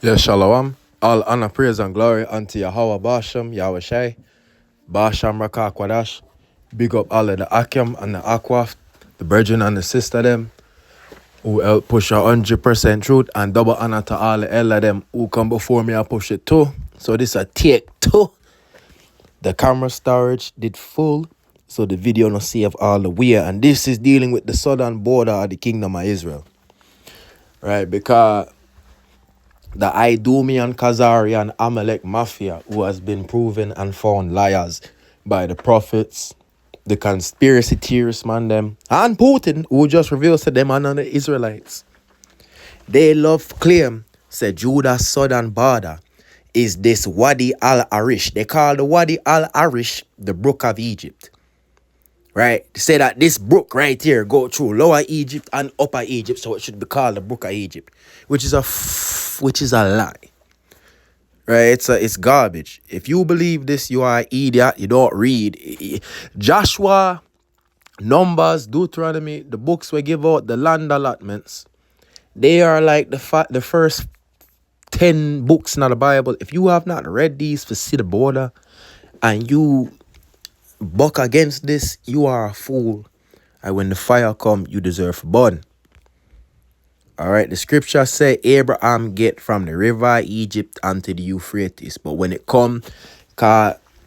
Yes, Shalom. All honor, praise, and glory unto Yahweh Basham, Yahweh Shai, Basham Rakah Kwadash. Big up all of the Akim and the Akwaf, the brethren and the sister them, who help push 100% truth, and double honor to all the elder them who come before me and push it too. So this a take two. The camera storage did full, so the video no save all the way. And this is dealing with the southern border of the kingdom of Israel. Right, because the Idumean, Khazarian, Amalek mafia, who has been proven and found liars by the prophets, the conspiracy theorists, man, them, and Putin, who just reveals to them and the Israelites. They love claim, say Judah's southern border is this Wadi al-Arish. They call the Wadi al-Arish the Brook of Egypt. Right? They say that this brook right here go through Lower Egypt and Upper Egypt, so it should be called the Brook of Egypt, which is a lie. Right? It's garbage. If you believe this, you are an idiot. You don't read. Joshua, Numbers, Deuteronomy, the books we give out, the land allotments, they are like the first 10 books in the Bible. If you have not read these for see the border and you buck against this, you are a fool. And when the fire come, you deserve burn. All right, the scripture say Abraham get from the river Egypt unto the Euphrates. But when it come,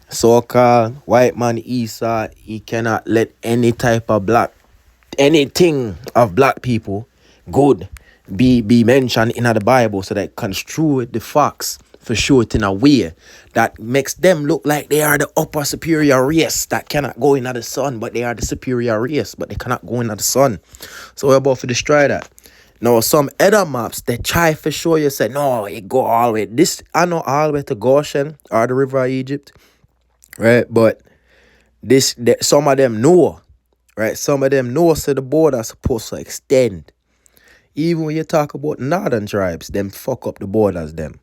so-called white man Esau, he cannot let anything of black people good be mentioned in the Bible, so that construe the facts for sure in a way that makes them look like they are the upper superior race that cannot go into the sun, but they are the superior race, but they cannot go into the sun. So we're about to destroy that. Now, some other maps, they try for sure you say, no, it go all the way. This, I know all the way to Goshen or the river of Egypt, right? But some of them know, right? Some of them know so the border is supposed to extend. Even when you talk about northern tribes, them fuck up the borders, them,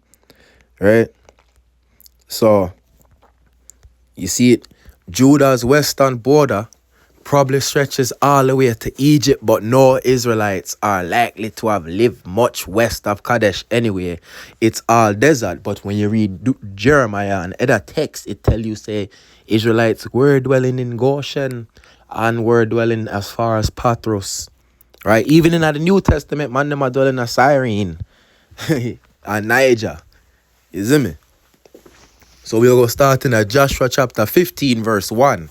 right? So, you see it, Judah's western border probably stretches all the way to Egypt, but no Israelites are likely to have lived much west of Kadesh anyway. It's all desert. But when you read Jeremiah and other texts, it tell you, say, Israelites were dwelling in Goshen and were dwelling as far as Patros. Right? Even in the New Testament, man, them are dwelling in Cyrene and Niger. You see me? So we'll go starting at Joshua chapter 15, verse 1.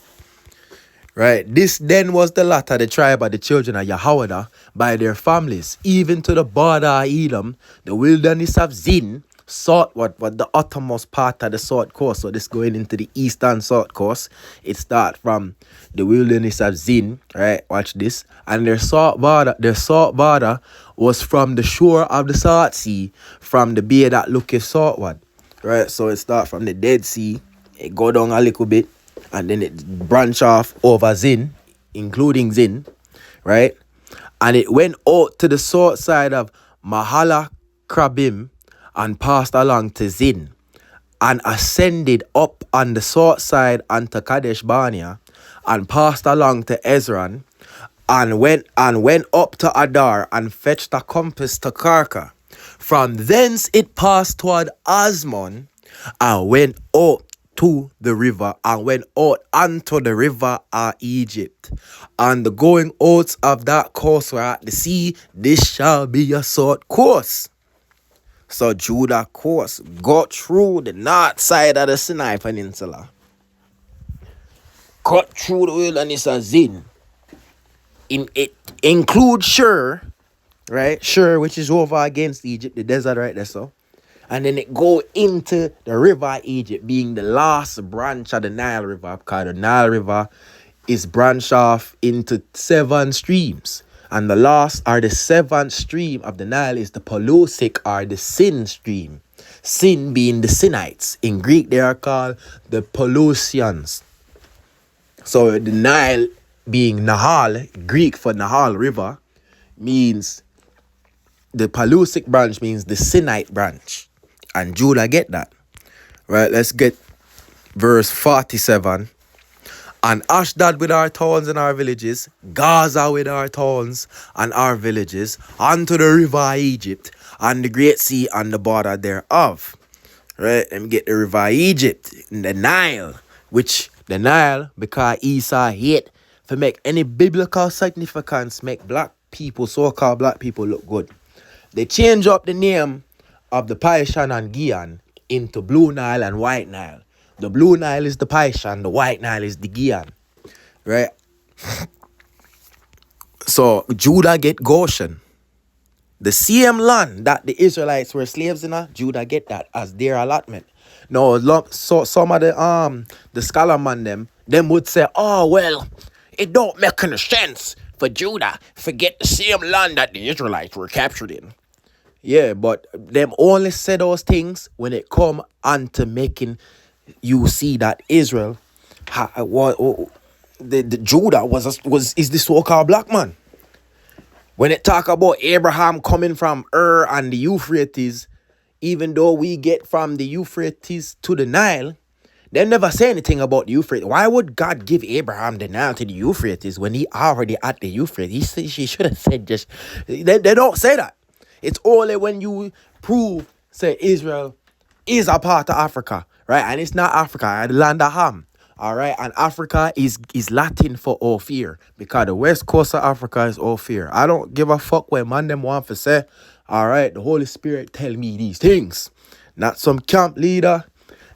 Right, this then was the lot of the tribe of the children of Yehoiada by their families, even to the border of Edom, the wilderness of Zin, south what the uttermost part of the south coast. So this going into the eastern south coast. It starts from the wilderness of Zin, right? Watch this. And their south border was from the shore of the Salt Sea, from the bay that looketh southward. Right, so it starts from the Dead Sea, it go down a little bit, and then it branch off over Zin, including Zin, right? And it went out to the south side of Mahala Krabim and passed along to Zin, and ascended up on the south side unto Kadesh Barnea, and passed along to Ezron, and went up to Adar, and fetched a compass to Karka. From thence it passed toward Asmon, and went out to the river, and went out unto the river of Egypt. And the going out of that course were at the sea, this shall be your south course. So Judah course got through the north side of the Sinai Peninsula, cut through the wilderness of Zin. It includes Shur, right? Shur, which is over against Egypt, the desert right there, so. And then it go into the river Egypt, being the last branch of the Nile River, because the Nile River is branched off into 7 streams. And the last or the 7th stream of the Nile is the Pelusic or the Sin stream. Sin being the Sinites. In Greek, they are called the Pelusians. So the Nile being Nahal, Greek for Nahal River, means the Pelusic branch means the Sinite branch. And Judah get that. Right, let's get verse 47. And Ashdod with our towns and our villages, Gaza with our towns and our villages, unto the river Egypt, and the Great Sea and the border thereof. Right? Them get the river Egypt, in the Nile, which the Nile, because Esau hate for make any biblical significance, make black people, so-called black people, look good. They change up the name of the Paishan and Gion into Blue Nile and White Nile. The Blue Nile is the Paishan, the White Nile is the Gion. Right? So Judah get Goshen. The same land that the Israelites were slaves in, Judah get that as their allotment. Now, so some of the scholar man them would say, oh well, it don't make any sense for Judah to get the same land that the Israelites were captured in. Yeah, but them only say those things when it come onto making you see that Israel, the Judah is the so-called black man. When it talk about Abraham coming from Ur and the Euphrates, even though we get from the Euphrates to the Nile, they never say anything about the Euphrates. Why would God give Abraham the Nile to the Euphrates when he already at the Euphrates? He should have said just... They don't say that. It's only when you prove, say, Israel is a part of Africa, right? And it's not Africa, the land of Ham. All right, and Africa is Latin for Ophir, because the west coast of Africa is Ophir. I don't give a fuck what man them want to say. All right, the Holy Spirit tell me these things, not some camp leader,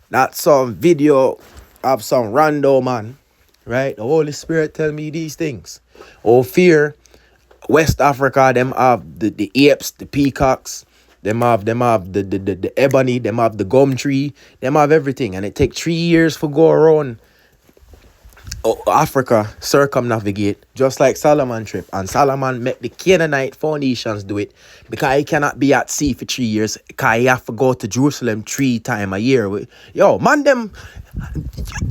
not some video of some rando man. Right, the Holy Spirit tell me these things. Ophir, West Africa, them have the apes, the peacocks. Them have the ebony, them have the gum tree, them have everything, and it take 3 years for go around Africa, circumnavigate, just like Solomon trip. And Solomon make the Canaanite foundations do it, because he cannot be at sea for 3 years, because he have to go to Jerusalem 3 times a year. Yo, man them,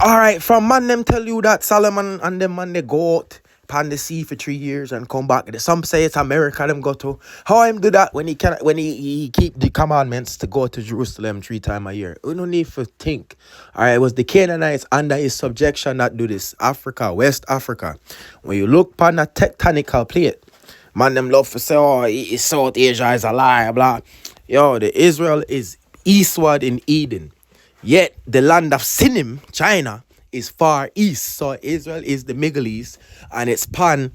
all right, from man them tell you that Solomon and them man they go out upon the sea for 3 years and come back. Some say it's America them go to. How him do that when he keep the commandments to go to Jerusalem 3 times a year? We don't need to think. All right, it was the Canaanites under his subjection that do this. Africa, West Africa. When you look upon a tectonical plate, man them love to say, oh, South Asia is a lie, blah. Yo, the Israel is eastward in Eden. Yet the land of Sinim, China, is far east. So Israel is the Middle East, and it's pan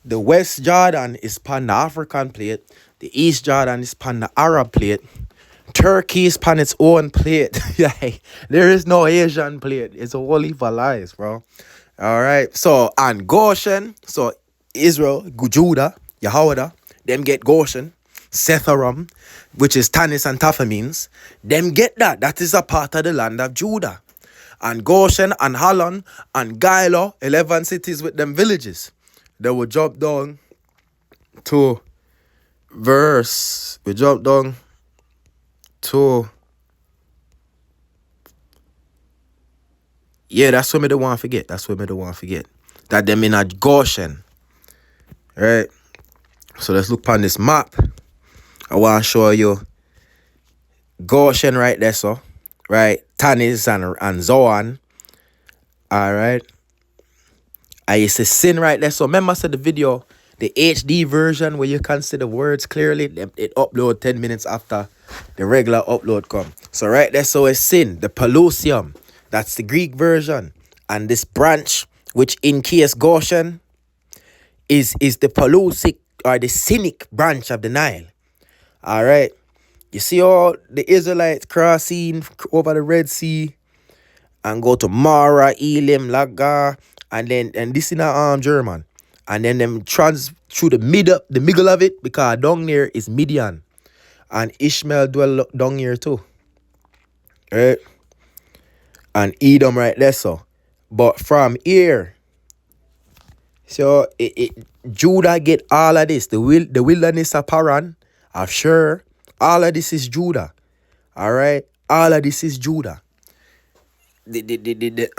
the West Jordan is pan the African plate, the East Jordan is pan the Arab plate, Turkey is pan its own plate. There is no Asian plate. It's a whole heap of lies, bro. All right. So and Goshen, so Israel, Judah, Yehoiada, them get Goshen, Setharam, which is Tanis and Taphamenes, them get that. That is a part of the land of Judah. And Goshen and Halon and Gilo, 11 cities with them villages. They will drop down to verse. We drop down to. Yeah, that's what me don't want to forget. That's what me don't want to forget. That them in a Goshen. Right? So let's look on this map. I want to show you Goshen right there, so. Right, Tanis and Zoan. All right. I used to sin right there. So remember I said the video, the HD version where you can see the words clearly, it upload 10 minutes after the regular upload come. So right there, so it's sin, the Pelusium. That's the Greek version. And this branch, which in case Goshen, is the Pelusic or the Cynic branch of the Nile. All right. You see all the Israelites crossing over the Red Sea and go to Mara, Elim, Lagar, and this in German. And then them through the middle of it, because down there is Midian. And Ishmael dwell down here too. Right? And Edom right there, so. But from here, so Judah get all of this. The wilderness of Paran, of Shur. All of this is Judah. All right? All of this is Judah. The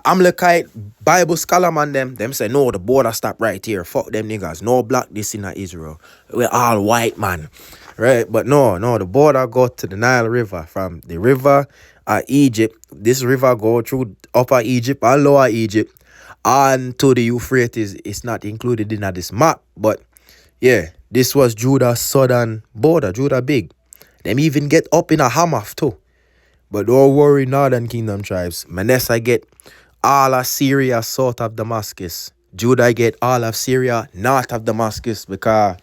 Amalekite Bible scholar man them say, no, the border stop right here. Fuck them niggas. No black this in Israel. We're all white man. Right? But no, the border go to the Nile River. From the river Egypt. This river go through Upper Egypt and Lower Egypt. And to the Euphrates. It's not included in this map. But yeah. This was Judah's southern border, Judah big. Them even get up in a Hamath too. But don't worry, northern kingdom tribes. Manasseh get all of Syria south of Damascus. Judah get all of Syria north of Damascus, because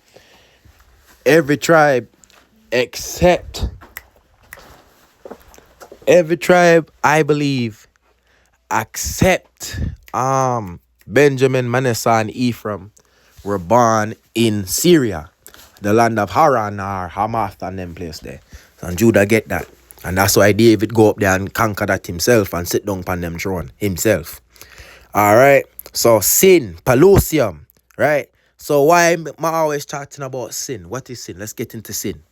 every tribe except I believe except Benjamin, Manasseh, and Ephraim were born in Syria, the land of Haran or Hamath and them place there. And Judah get that. And that's why David go up there and conquer that himself and sit down upon them throne himself. Alright. So sin, Pelusium. Right? So why am I always talking about sin? What is sin? Let's get into sin.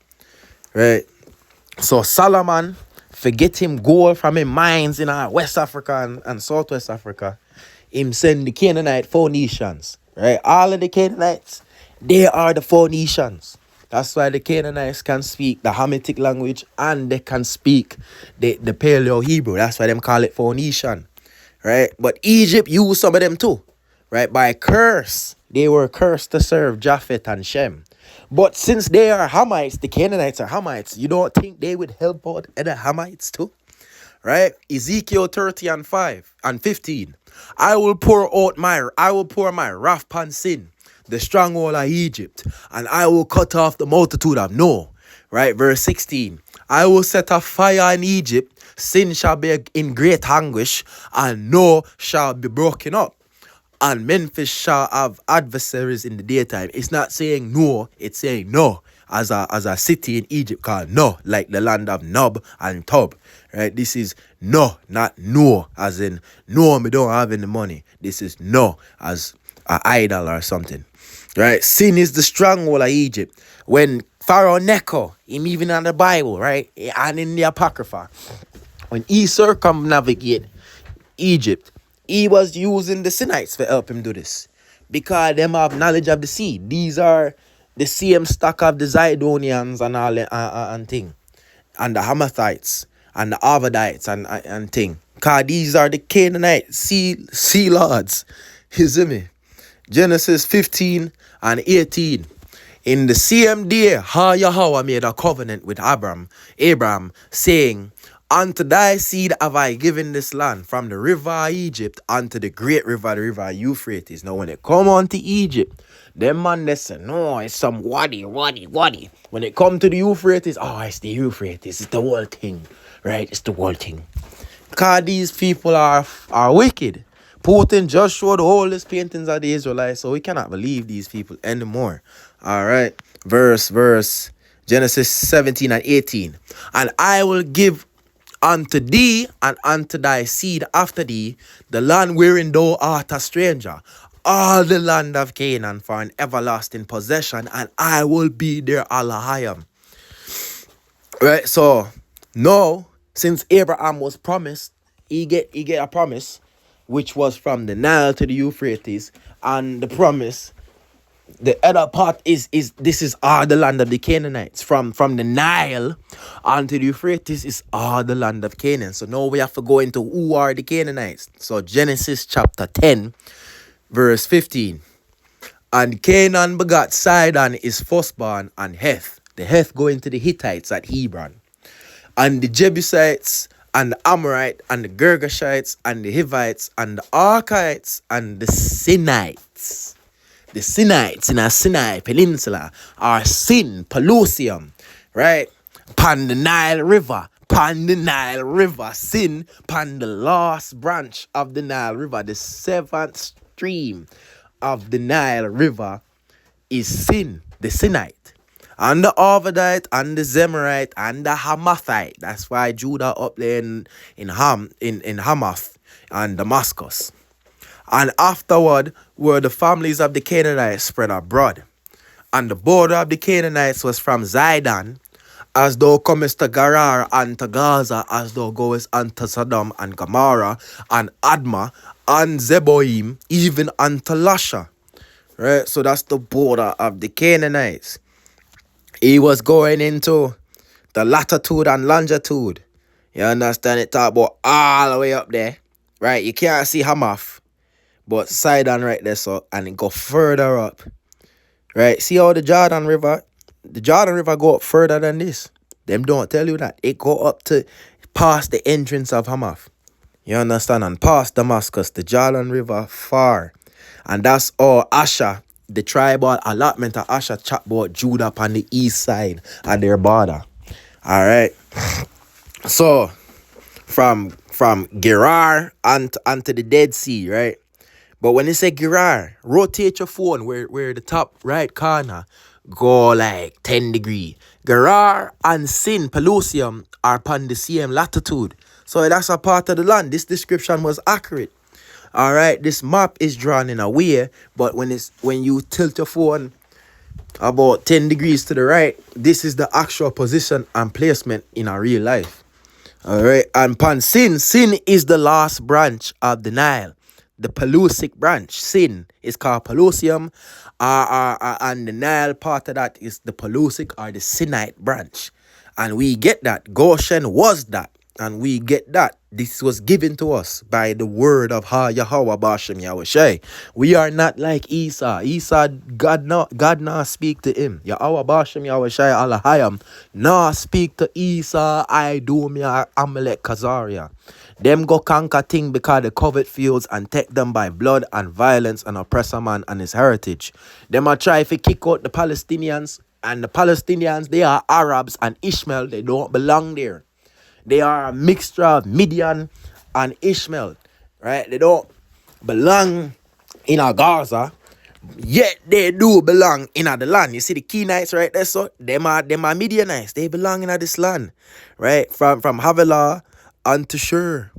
Right? So Solomon, forget him gold from him mines in West Africa and Southwest Africa. Him send the Canaanite Phoenicians. Right? All of the Canaanites, they are the Phoenicians. That's why the Canaanites can speak the Hamitic language and they can speak the Paleo-Hebrew. That's why them call it Phoenician. Right? But Egypt used some of them too. Right? By curse. They were cursed to serve Japheth and Shem. But since they are Hamites, the Canaanites are Hamites, you don't think they would help out other Hamites too? Right? Ezekiel 30 and 5 and 15. I will pour my wrath upon sin, the stronghold of Egypt, and I will cut off the multitude of No. Right? Verse 16. I will set a fire in Egypt, sin shall be in great anguish, and No shall be broken up. And Memphis shall have adversaries in the daytime. It's not saying no, it's saying no. As a city in Egypt called No, like the land of Nob and Tob. Right? This is no, not no, as in no, me don't have any money. This is no, as an idol or something. Right? Sin is the stronghold of Egypt. When Pharaoh Necho, him even in the Bible, right? And in the Apocrypha, when he circumnavigate Egypt, he was using the Sinites to help him do this. Because them have knowledge of the sea. These are the same stock of the Zidonians and all and thing. And the Hamathites and the Arvadites and thing. Because these are the Canaanite sea lords. You see me? Genesis 15 and 18. In the same day, Yahweh made a covenant with Abraham, saying, unto thy seed have I given this land, from the river of Egypt unto the great river, the river Euphrates. Now when it come on to Egypt, them man they say, no, it's some wadi. When it come to the Euphrates, oh, it's the Euphrates, it's the whole thing. Right? It's the whole thing. Because these people are wicked. Putin just showed the oldest paintings of the Israelites, so we cannot believe these people anymore. Alright. Verse Genesis 17 and 18. And I will give unto thee and unto thy seed after thee the land wherein thou art a stranger, all the land of Canaan for an everlasting possession, and I will be their Elohim. Right, so now, since Abraham was promised, he get a promise, which was from the Nile to the Euphrates, and the promise, the other part is this is all the land of the Canaanites. From the Nile onto the Euphrates is all the land of Canaan. So now we have to go into who are the Canaanites. So Genesis chapter 10, verse 15. And Canaan begot Sidon his firstborn, and Heth. The Heth go into the Hittites at Hebron. And the Jebusites, and the Amorite, and the Girgashites, and the Hivites, and the Archites, and the Sinites. The Sinites in a Sinai Peninsula are Sin, Pelusium, right? Pan the Nile River, Sin, pan the last branch of the Nile River, the seventh stream of the Nile River is Sin, the Sinite. And the Arvadite, and the Zemarite, and the Hamathite. That's why Judah up there in Hamath and Damascus. And afterward were the families of the Canaanites spread abroad. And the border of the Canaanites was from Zidon, as thou comest to Gerar, and to Gaza, as thou goest unto Sodom and Gomorrah, and Admah, and Zeboim, even unto Lasha. Right? So that's the border of the Canaanites. He was going into the latitude and longitude. You understand? It talk about all the way up there. Right? You can't see Hamath. But Sidon right there, so, and it go further up. Right? See how the Jordan River go up further than this. Them don't tell you that. It go up to past the entrance of Hamath. You understand? And past Damascus, the Jordan River far. And that's all Asher, the tribal allotment of Asher chat about Judah upon the east side of their border. Alright. So from Gerar onto the Dead Sea, right? But when you say Gerar, rotate your phone where the top right corner go like 10 degree. Gerar and Sin, Pelusium are upon the same latitude. So that's a part of the land. This description was accurate. Alright, this map is drawn in a way, but when you tilt your phone about 10 degrees to the right, this is the actual position and placement in a real life. Alright, and pan Sin is the last branch of the Nile. The Pelusic branch, Sin, is called Pelusium, and the Nile part of that is the Pelusic or the Sinite branch. And we get that. Goshen was that. And we get that. This was given to us by the word of Yahweh Bashem Yahushai. We are not like Esau. Esau, God not speak to him. Yahweh Bashem Yahushai Alahayam not speak to Esau, Idumia, Amalek, Kazaria. Them go conquer thing because they covet fields and take them by blood and violence and oppress a man and his heritage. Them a try to kick out the Palestinians, and the Palestinians, they are Arabs, and Ishmael, they don't belong there. They are a mixture of Midian and Ishmael, right? They don't belong in a Gaza, yet they do belong in the land. You see the Kenites right there, so them are Midianites. They belong in this land, right? From Havilah unto Shur,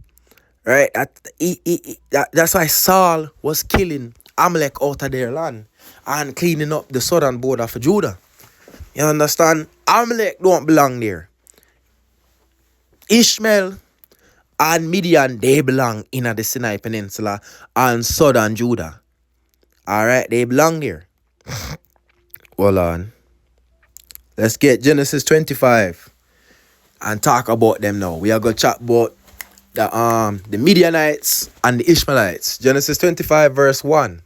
right? That's why Saul was killing Amalek out of their land and cleaning up the southern border for Judah. You understand? Amalek don't belong there. Ishmael and Midian, they belong in the Sinai Peninsula and southern Judah. Alright, they belong there. Hold on. Let's get Genesis 25 and talk about them now. We are going to chat about the Midianites and the Ishmaelites. Genesis 25 verse 1.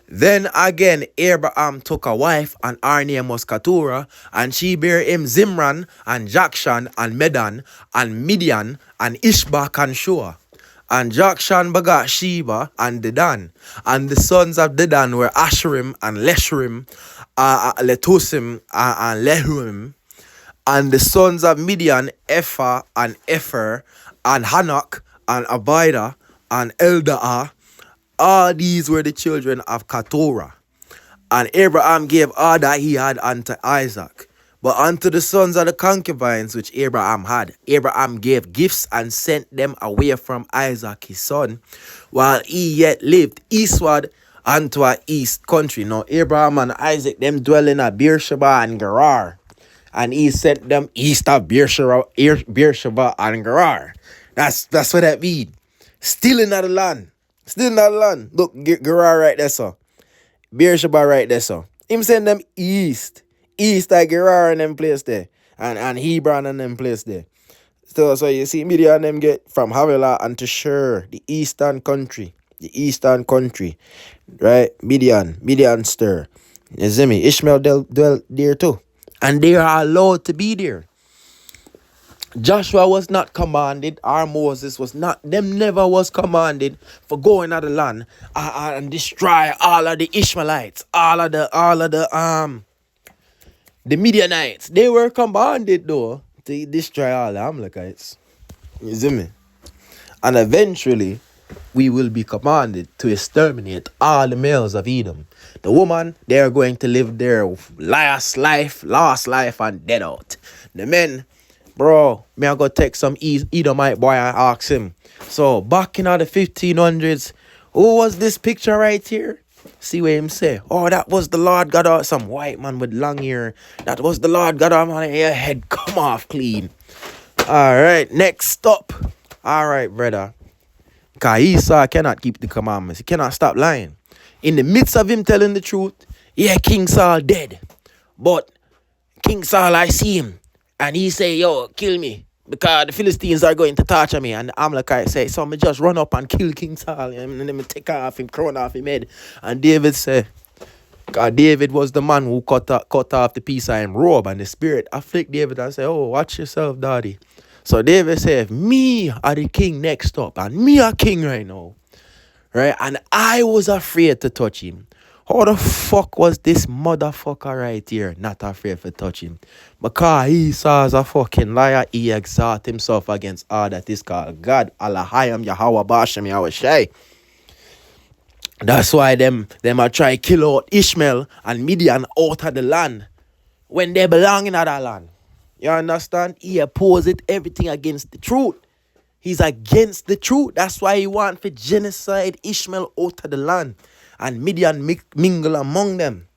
Then again Abraham took a wife, and her name was Keturah, and she bare him Zimran, and Jokshan, and Medan, and Midian, and Ishbak, and Shua. And Jokshan begat Sheba and Dedan. And the sons of Dedan were Asherim and Lesherim, Letusim, and Lehuim. And the sons of Midian, Ephah and Epher, and Hanok, and Abida, and Eldaah. All these were the children of Keturah. And Abraham gave all that he had unto Isaac. But unto the sons of the concubines which Abraham had, Abraham gave gifts and sent them away from Isaac his son, while he yet lived eastward unto a east country. Now Abraham and Isaac, them dwell in a Beersheba and Gerar. And he sent them east of Beersheba and Gerar. That's what that means. Still in the land. Still in the land. Look, Gerar right there, so. Beersheba right there, so. Him send them east. East of Gerar and them place there. And Hebron and them place there. So you see, Midian them get from Havilah and to Shur, the eastern country. The eastern country. Right? Midian stir. You see me? Ishmael dwell there too. And they are allowed to be there. Joshua was not commanded, or Moses was not, them never was commanded for going out of the land and destroy all of the Ishmaelites, all of the Midianites. They were commanded though to destroy all the Amalekites. You see me? And eventually we will be commanded to exterminate all the males of Edom. The woman, they are going to live their last life, and dead out. The men, bro, me I go take some Edomite boy and ask him. So back in the 1500s, who was this picture right here? See what him say? Oh, that was the Lord God of some white man with long hair. That was the Lord God of my head come off clean. Alright, next stop. Alright, brother. Because Esau cannot keep the commandments. He cannot stop lying. In the midst of him telling the truth, yeah, King Saul dead. But King Saul, I see him. And he say, yo, kill me. Because the Philistines are going to torture me. And the Amalekite say, so me just run up and kill King Saul. And then me take off him, crown off him head. And David say, God, David was the man who cut off the piece of him robe, and the spirit afflict David and say, oh, watch yourself, daddy. So David said, me are the king next up, and me a king right now. Right? And I was afraid to touch him. How the fuck was this motherfucker right here not afraid to touch him? Because he saw as a fucking liar, he exalt himself against all that is called God. Allahayam Yahweh Bashem Yahweh Shai. That's why them are try kill out Ishmael and Midian out of the land when they belong in that land. You understand? He opposes everything against the truth. He's against the truth. That's why he want to genocide Ishmael out of the land and Midian mingle among them.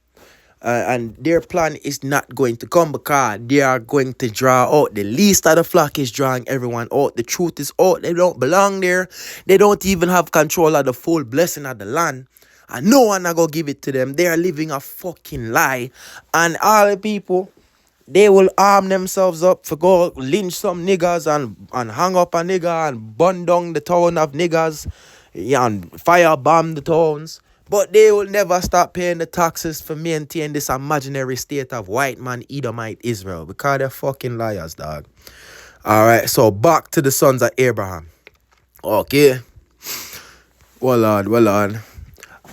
And their plan is not going to come because they are going to draw out. The least of the flock is drawing everyone out. The truth is out. They don't belong there. They don't even have control of the full blessing of the land. And no one are going to give it to them. They are living a fucking lie. And all the people, they will arm themselves up for go lynch some niggas and hang up a nigga and burn down the town of niggas, yeah, and firebomb the towns. But they will never stop paying the taxes for maintain this imaginary state of white man Edomite Israel because they're fucking liars, dog. Alright, so back to the sons of Abraham. Okay. Well on.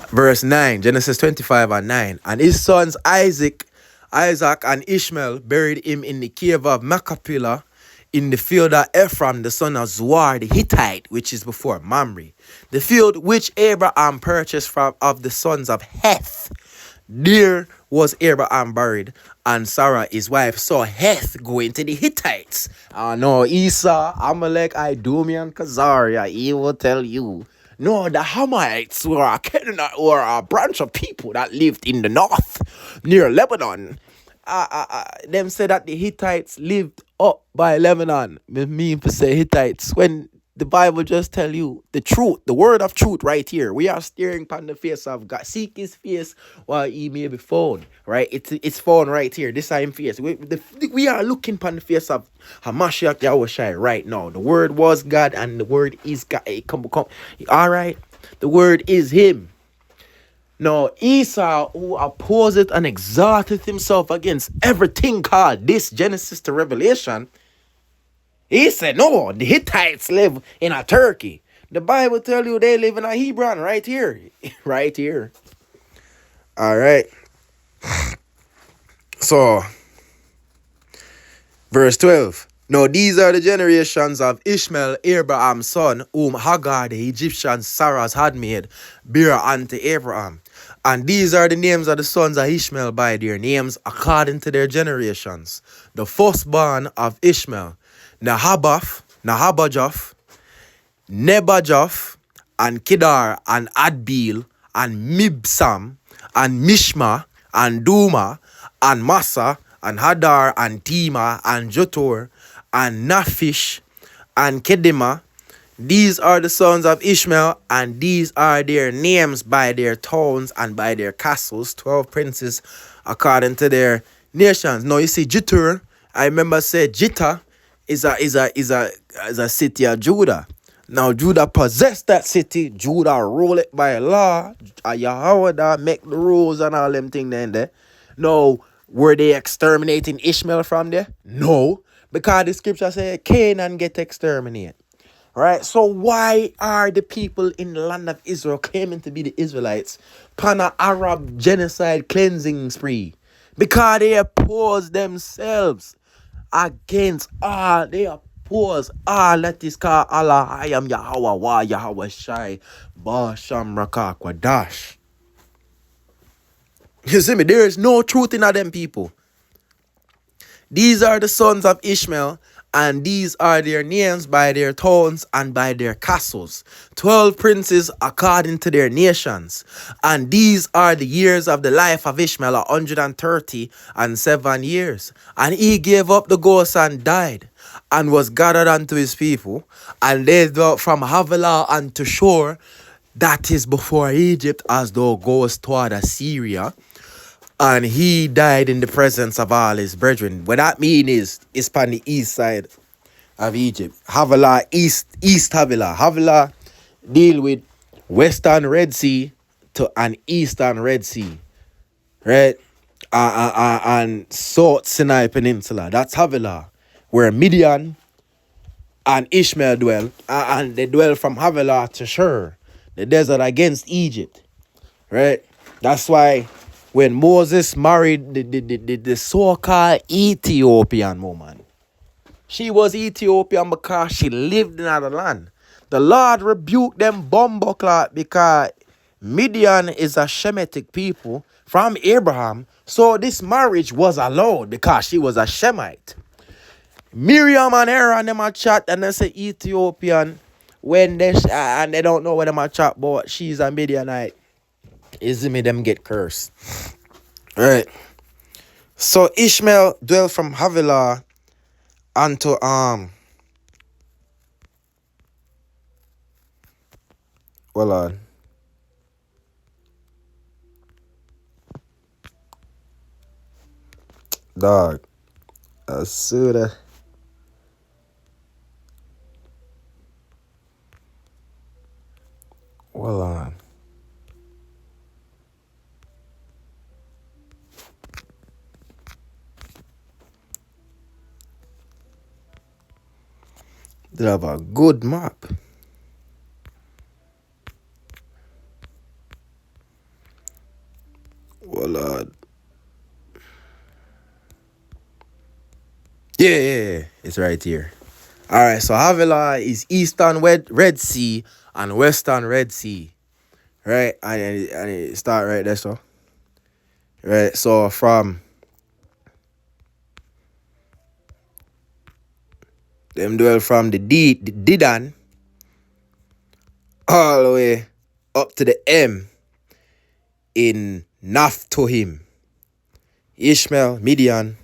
Verse 9, Genesis 25 and 9. And his sons Isaac and Ishmael buried him in the cave of Machpelah in the field of Ephraim, the son of Zoar the Hittite, which is before Mamre. The field which Abraham purchased from of the sons of Heth. There was Abraham buried, and Sarah his wife saw Heth go into the Hittites. No, Esau, Amalek, Idumean, Khazaria, he will tell you. No, the Hamites were a branch of people that lived in the north, near Lebanon. Them said that the Hittites lived up by Lebanon. Me mean to say Hittites when the Bible just tell you the truth, the word of truth right here. We are staring upon the face of God. Seek his face while he may be found. Right? It's found right here. This is his face. We are looking upon the face of Hamashiach Yahushai right now. The word was God and the word is God. Come. All right. The word is him. Now, Esau, who opposeth and exalteth himself against everything called this Genesis to Revelation, he said, no, the Hittites live in a Turkey. The Bible tell you they live in a Hebron right here. Right here. All right. So, verse 12. Now, these are the generations of Ishmael, Abraham's son, whom Hagar, the Egyptian Sarah's handmaid, bare unto Abraham. And these are the names of the sons of Ishmael by their names according to their generations. The firstborn of Ishmael, Nahabajah, Nebajoth, and Kedar, and Adbeel, and Mibsam, and Mishma, and Duma, and Massa, and Hadar, and Tema, and Jotor, and Naphish, and Kedema. These are the sons of Ishmael, and these are their names by their towns and by their castles, 12 princes according to their nations. Now you see Jitur, I remember said Jitta is a city of Judah. Now Judah possessed that city. Judah rule it by law. Yahweh make the rules and all them things then there. Now, were they exterminating Ishmael from there? No, because the scripture says Canaan get exterminated. Right? So why are the people in the land of Israel claiming to be the Israelites upon an Arab genocide cleansing spree? Because they oppose themselves against all. They oppose all that is called Allah. I am Yahweh, Wa Yahweh Shai, Ba Sham Rakak Wadash. You see me? There is no truth in them people. These are the sons of Ishmael, and these are their names by their towns and by their castles. 12 princes according to their nations. And these are the years of the life of Ishmael, 130 and 7 years. And he gave up the ghost and died, and was gathered unto his people, and they dwelt from Havilah unto Shur, that is before Egypt, as thou goest toward Assyria. And he died in the presence of all his brethren. What that mean is, it's on the east side of Egypt. Havilah, east Havilah. Havilah deal with western Red Sea to an eastern Red Sea. right? And South Sinai Peninsula. That's Havilah, where Midian and Ishmael dwell, and they dwell from Havilah to Shur, the desert against Egypt, right? That's why when Moses married the so-called Ethiopian woman, she was Ethiopian because she lived in other land. The Lord rebuked them bumbleclot because Midian is a Shemitic people from Abraham. So this marriage was allowed because she was a Shemite. Miriam and Aaron them a chat and they say Ethiopian when they and they don't know what them a chat but she's a Midianite. Is me them get cursed. Right. So Ishmael dwelt from Havilah unto well on. Dog. Asuda. Well on. They have a good map. Well on. Yeah. It's right here. Alright, so Havilah is eastern Red Sea and western Red Sea. Right? And it start right there, so. Right, so from them dwell from the Didan all the way up to the M in Naphtohim. Ishmael, Midian.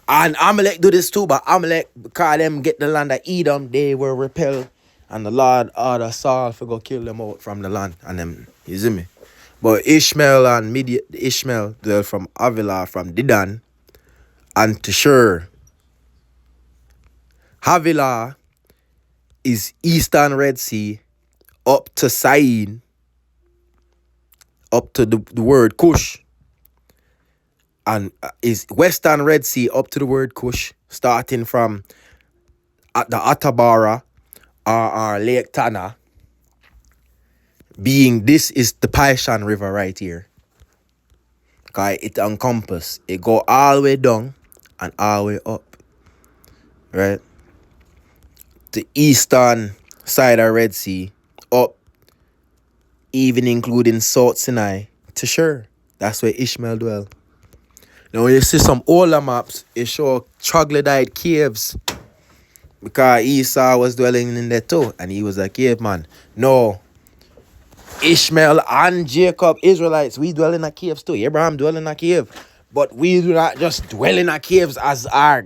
And Amalek do this too, but Amalek, because them get the land of Edom, they were repelled. And the Lord ordered Saul to go kill them out from the land. And them, you see me? But Ishmael and Ishmael dwell from Havilah, from Didan, and to Shur. Havilah is eastern Red Sea up to Syene, up to the word Cush. And is western Red Sea up to the word Cush, starting from the Atabara or Lake Tana, being this is the Pishon River right here. Because it encompasses, it go all the way down and all the way up. Right? The eastern side of Red Sea, up, even including South Sinai to Shur. That's where Ishmael dwell. Now when you see some older maps, it show troglodyte caves. Because Esau was dwelling in there too, and he was a caveman. No. Ishmael and Jacob, Israelites, we dwell in a caves too. Abraham dwell in a cave. But we do not just dwell in a caves as our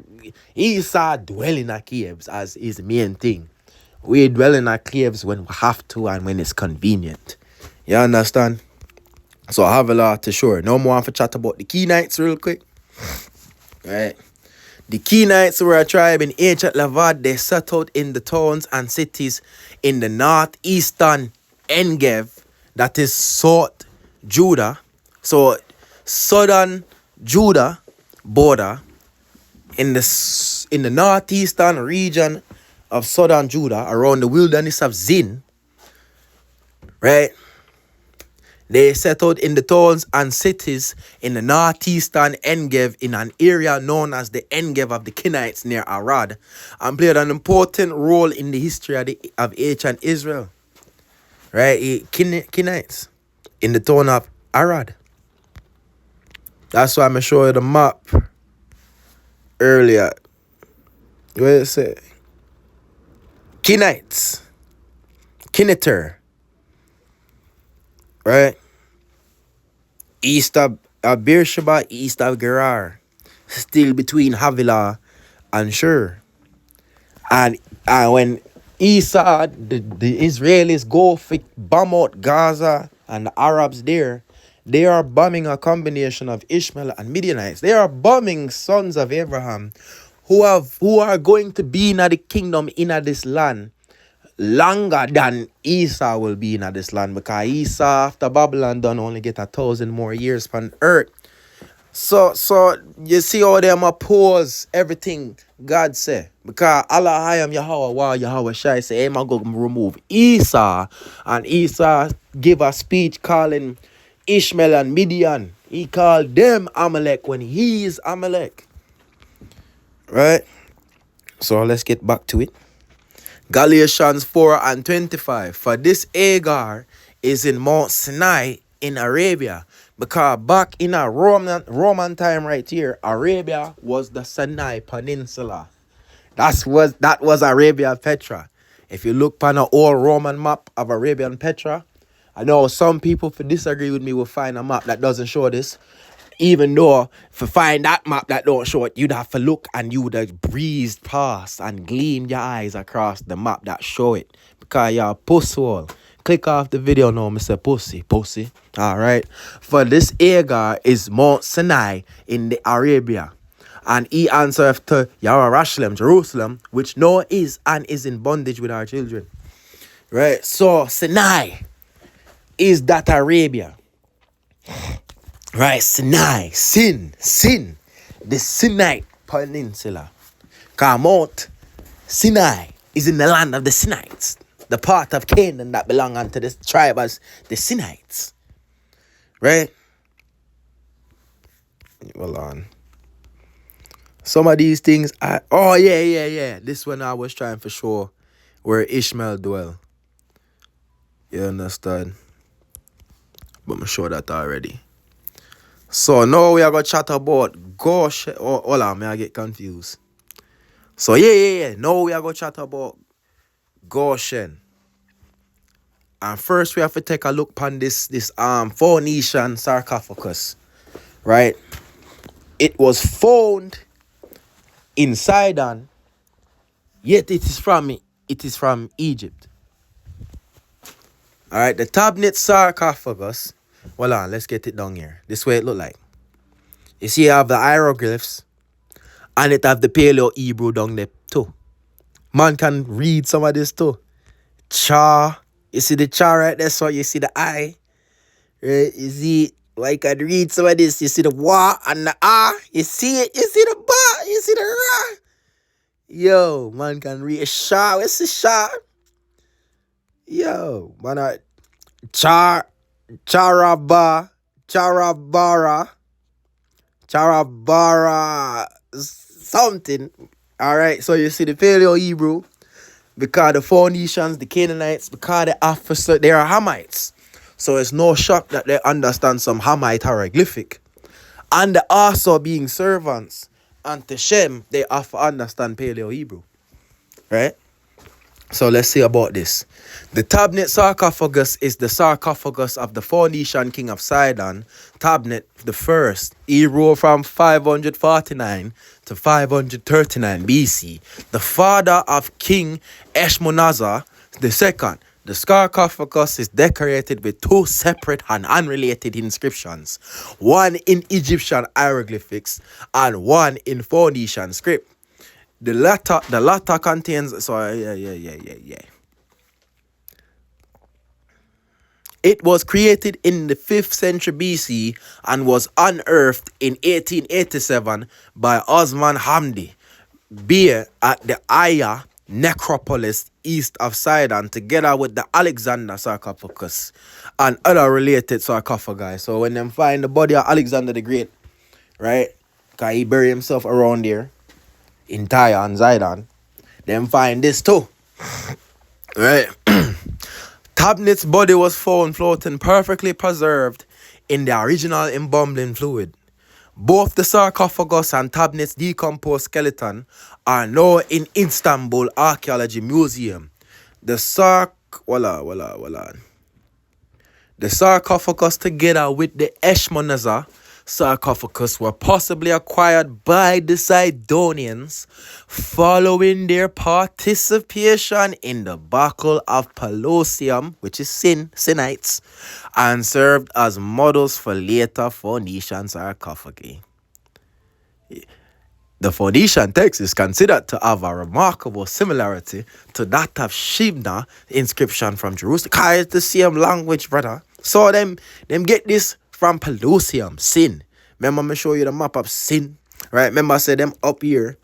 Esau dwell in a caves as his main thing. We dwell in our caves when we have to and when it's convenient. You understand? So I have a lot to show. No more for chat about the Kenites real quick. Right. The Kenites were a tribe in ancient Lavad. They settled in the towns and cities in the northeastern Negev, that is South Judah. So southern Judah border in the northeastern region of southern Judah, around the wilderness of Zin, right? They settled in the towns and cities in the northeastern Negev in an area known as the Negev of the Kenites near Arad, and played an important role in the history of ancient Israel. Right? Kenites in the town of Arad. That's why I'm going to show you the map earlier. What did it say? Kenites. Kinniter. Right? East of Beersheba, east of Gerar. Still between Havilah and Shur. And when Esau, the Israelis go bomb out Gaza and the Arabs there, they are bombing a combination of Ishmael and Midianites. They are bombing sons of Abraham who are going to be in the kingdom in this land longer than Esau will be in this land, because Esau after Babylon done only get 1,000 more years on earth. So you see how them oppose everything God say. Because Allah I am Yahweh, wow, Yahweh Shai say, hey, man, go remove Esau. And Esau give a speech calling Ishmael and Midian. He called them Amalek when he is Amalek. Right? So let's get back to it. Galatians 4:25. For this Agar is in Mount Sinai in Arabia. Because back in a Roman time right here, Arabia was the Sinai Peninsula. That was Arabia Petra. If you look on an old Roman map of Arabian Petra, I know some people, if disagree with me, will find a map that doesn't show this. Even though, if you find that map that don't show it, you'd have to look and you would have breezed past and gleam your eyes across the map that show it. Because you're a pusshole. Click off the video now, Mr. Pussy. Alright. For this Agar is Mount Sinai in the Arabia. And he answered to Yarashalem, Jerusalem, which Noah is and is in bondage with our children. Right? So Sinai is that Arabia. Right, Sinai, sin, the Sinai Peninsula. Because Mount Sinai is in the land of the Sinites, the part of Canaan that belong unto this tribe as the Sinites. Right? Hold on. Some of these things, yeah. This one I was trying for sure where Ishmael dwell. You understand? But I'm sure that already. So now we are going to chat about Goshen. Oh, hold on, may I get confused. So yeah. Now we are going to chat about Goshen. And first we have to take a look upon this Phoenician sarcophagus. Right? It was found in Sidon, yet it is from Egypt. Alright, the Tabnet sarcophagus. Hold on, let's get it down here. This way it look like. You see, you have the hieroglyphs, and it have the Paleo Hebrew down there too. Man can read some of this too. Cha. You see the cha right there, so you see the I. Right? You see, I can read some of this. You see the wa and the ah. You see it. You see the ba. You see the ra. Yo, man can read sha. What's the sha? Yo, man, Charabara, something. Alright, so you see the Paleo Hebrew, because the Phoenicians, the Canaanites, because they are Hamites. So it's no shock that they understand some Hamite hieroglyphic. And they also being servants unto Shem, they have to understand Paleo Hebrew. Right? So let's see about this. The Tabnet sarcophagus is the sarcophagus of the Phoenician king of Sidon, Tabnet the first. He ruled from 549 to 539 BC. The father of King Eshmunazar the second. The sarcophagus is decorated with two separate and unrelated inscriptions, one in Egyptian hieroglyphics and one in Phoenician script. The latter contains, yeah. It was created in the 5th century BC and was unearthed in 1887 by Osman Hamdi Beer at the Aya necropolis east of Sidon, together with the Alexander sarcophagus and other related sarcophagi. So when them find the body of Alexander the Great, right, because he buried himself around there in Tyre and Zidon, them find this too. Right. Tabnet's body was found floating perfectly preserved in the original embalming fluid. Both the sarcophagus and Tabnet's decomposed skeleton are now in Istanbul Archaeology Museum. The sarcophagus together with the Eshmunazar sarcophagus were possibly acquired by the Sidonians following their participation in the Battle of Pelusium, which is Sinites, and served as models for later Phoenician sarcophagi. The Phoenician text is considered to have a remarkable similarity to that of Shebna inscription from Jerusalem. Cause it's the same language, brother. So them get this from Pelusium, Sin. Remember me show you the map of Sin? Right? Remember I said them up here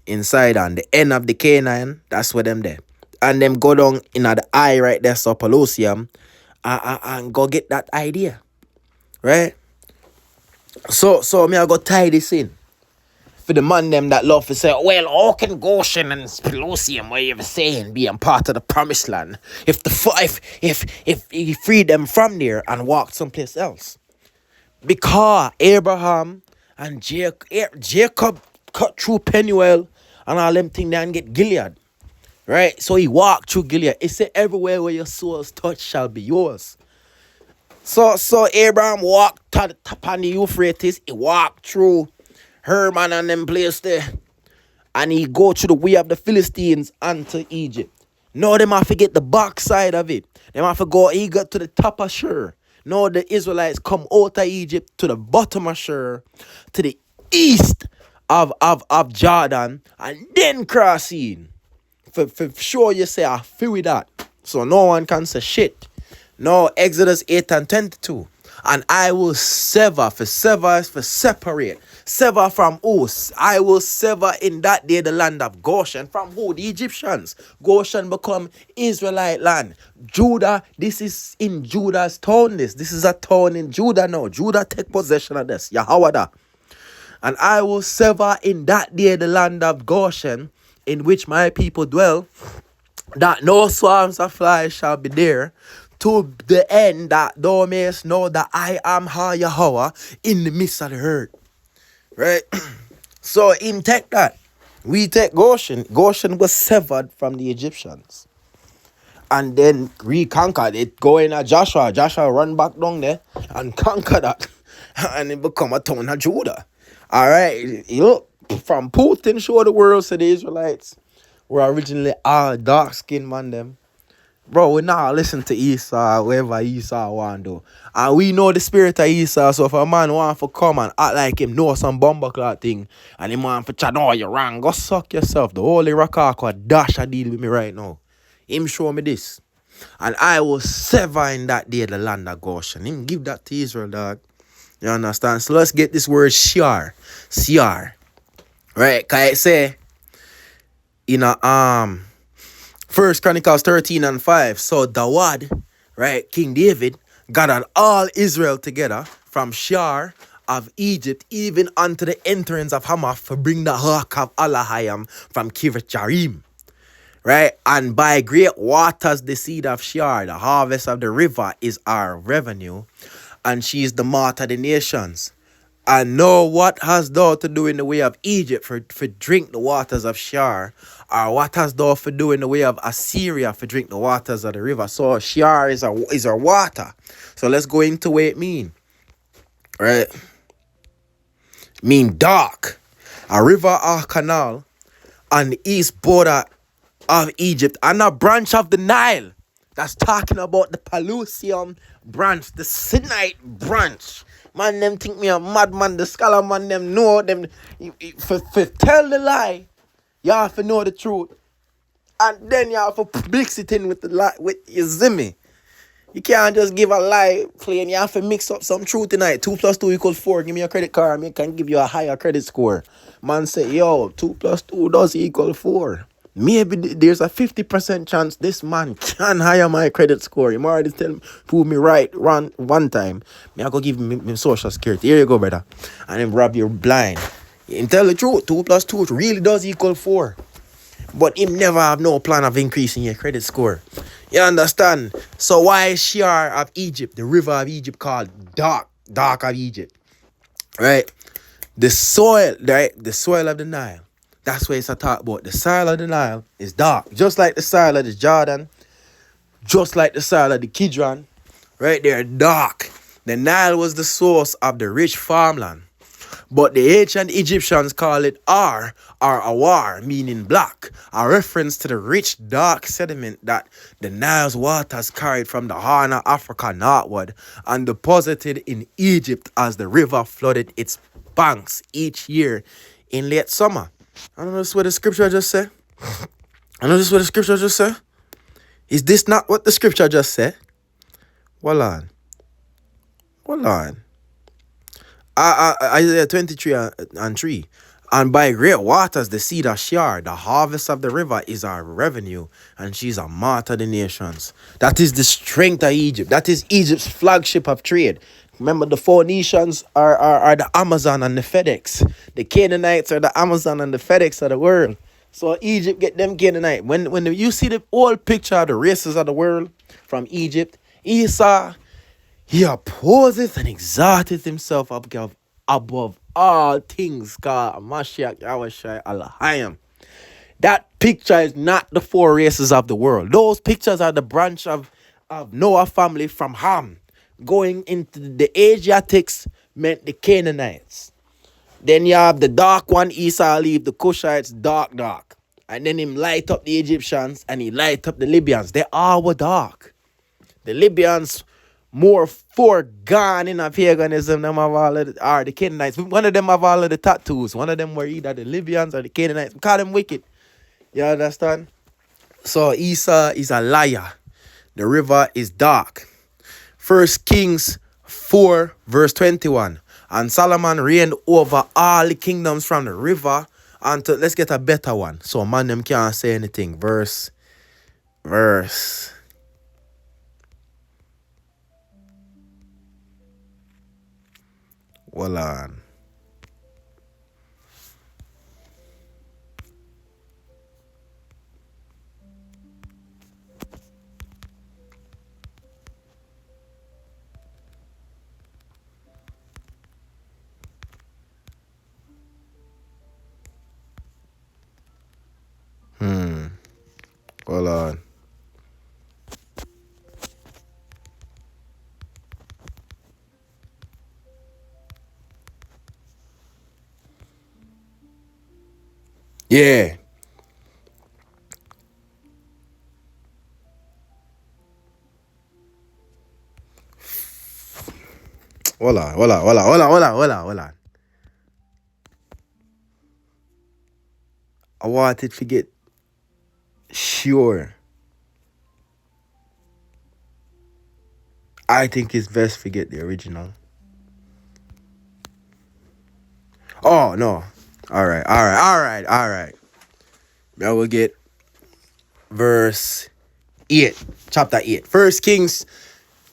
inside on the end of the Canaan. That's where them there. And them go down in the eye right there, so Pelusium, and go get that idea. Right? So me I go tie this in. For the man them that love to say, well, how can Goshen and Pelusium, what you saying, being part of the promised land, if he freed them from there and walked someplace else? Because Abraham and Jacob cut through Penuel and all them things and get Gilead. Right? So he walked through Gilead. He said, everywhere where your soul's touch shall be yours. So Abraham walked to the top of the Euphrates. He walked through Herman and them place there. And he go through the way of the Philistines unto Egypt. No, them have to get the back side of it. Them have to go, he got to the top of Shur. No, the Israelites come out of Egypt to the bottom of Shur, to the east of Jordan, and then cross in. For sure you say, I feel with that. So no one can say shit. No, Exodus 8 and 22. And I will sever, for sever is for separate. Sever from us. I will sever in that day the land of Goshen. From who? The Egyptians. Goshen become Israelite land. Judah, this is in Judah's town. This is a town in Judah now. Judah take possession of this. Yahweh. And I will sever in that day the land of Goshen, in which my people dwell, that no swarms of flies shall be there, to the end that thou mayest know that I am Yahweh in the midst of the earth. Right? So him take that. We take Goshen. Goshen was severed from the Egyptians. And then reconquered it. Going at Joshua. Joshua run back down there and conquer that. And it become a town of Judah. Alright. Look, from Putin show the world to the Israelites were originally all dark-skinned man them. Bro, we now listen to Esau, whoever Esau want to do. And we know the spirit of Esau, so if a man want to come and act like him know some bumbleclot thing, and he want to chat, no, you're wrong, go suck yourself. The Holy Rakaka dash a deal with me right now. Him show me this. And I will sever in that day the land of Goshen. Him give that to Israel, dog. You understand? So let's get this word Shiar. Siar. Right? Because it say, in a, 1 Chronicles 13 and 5. So Dawad, right, King David, gathered all Israel together from Shar of Egypt, even unto the entrance of Hamath, to bring the ark of Allahayam from Kivrith Jearim. Right? And by great waters, the seed of Shar, the harvest of the river, is our revenue. And she is the mart of the nations. And know what has thou to do in the way of Egypt for drink the waters of Shar? Or what has thou for do in the way of Assyria for drink the waters of the river? So Shar is our water. So let's go into what it mean. Right? Mean dark. A river or canal on the east border of Egypt and a branch of the Nile. That's talking about the Pelusium branch, the Sinite branch. Man, them think me a madman. The scholar man, them know them. For tell the lie, you have to know the truth. And then you have to mix it in with the lie, with your zimmy. You can't just give a lie plain. You have to mix up some truth tonight. 2 plus 2 equals 4. Give me a credit card. I can give you a higher credit score. Man say, yo, 2 plus 2 does equal 4. Maybe there's a 50% chance this man can hire my credit score. You already prove me right one time. Me I go give him social security. Here you go, brother. And then rob you blind. You tell the truth. 2 plus 2 really does equal 4. But him never have no plan of increasing your credit score. You understand? So why is Shiar of Egypt, the river of Egypt, called dark of Egypt? Right? The soil, right? The soil of the Nile. That's what it's a talk about. The soil of the Nile is dark. Just like the soil of the Jordan. Just like the soil of the Kidron. Right? They're dark. The Nile was the source of the rich farmland. But the ancient Egyptians call it Ar, or Awar, meaning black. A reference to the rich dark sediment that the Nile's waters carried from the Horn of Africa northward and deposited in Egypt as the river flooded its banks each year in late summer. I don't know this what the scripture just said. I know this what the scripture just said. Is this not what the scripture just said? Hold on. Hold on. Isaiah 23 and 3. And by great waters the sea doth share, the harvest of the river is our revenue, and she's a martyr of the nations. That is the strength of Egypt. That is Egypt's flagship of trade. Remember, the four nations are the Amazon and the FedEx. The Canaanites are the Amazon and the FedEx of the world. So Egypt get them Canaanites. When you see the old picture of the races of the world from Egypt, Esau, he opposeth and exalteth himself above all things, God. Mashiach Yahushua Elohim. That picture is not the four races of the world. Those pictures are the branch of Noah family from Ham. Going into the Asiatics meant the Canaanites. Then you have the dark one, Esau leave the Cushites dark. And then him light up the Egyptians and he light up the Libyans. They all were dark. The Libyans more foregone in a paganism than have all of the Canaanites. One of them have all of the tattoos. One of them were either the Libyans or the Canaanites. We call them wicked. You understand? So Esau is a liar. The river is dark. 1 Kings 4 verse 21. And Solomon reigned over all the kingdoms from the river until, let's get a better one. So man them can't say anything. Verse. Hold on. Hold on. Yeah. Hold on. I wanted to get sure. I think it's best to get the original. Oh, no. All right. I will get verse 8, chapter 8. 1 Kings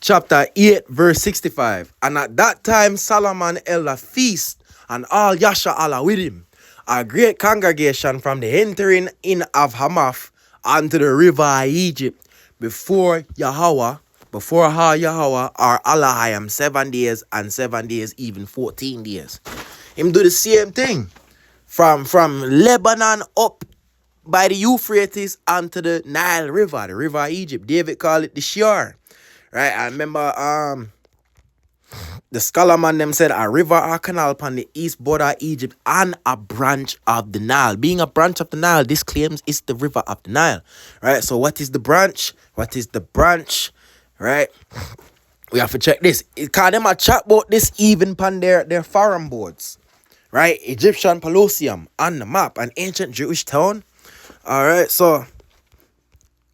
chapter 8, verse 65. And at that time Solomon held a feast, and all Yasha Allah with him, a great congregation from the entering in of Hamath unto the river of Egypt, before Yahweh, or Allahim 7 days, and 7 days, even 14 days. Him do the same thing. From Lebanon up by the Euphrates onto the Nile River, the river of Egypt. David called it the Shiar. Right? I remember the scholar man them said a river or canal upon the east border of Egypt and a branch of the Nile. Being a branch of the Nile, this claims it's the river of the Nile. Right? So what is the branch? Right? We have to check this. Because them a chat about this even upon their forum boards. Right? Egyptian Pelusium on the map, an ancient Jewish town. Alright, so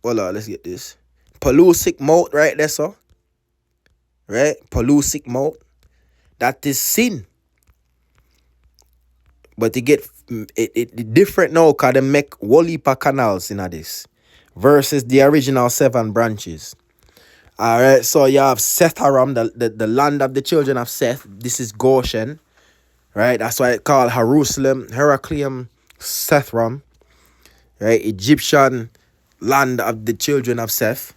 voila, let's get this. Pelusic Mount, right there, so. Right? Pelusic Mount. That is sin. But it get it different now because they make whole heap of canals in this. Versus the original 7 branches. Alright, so you have Setharam, the land of the children of Seth. This is Goshen. Right? That's why it's called Jerusalem, Heracleum, Sethram. Right? Egyptian land of the children of Seth.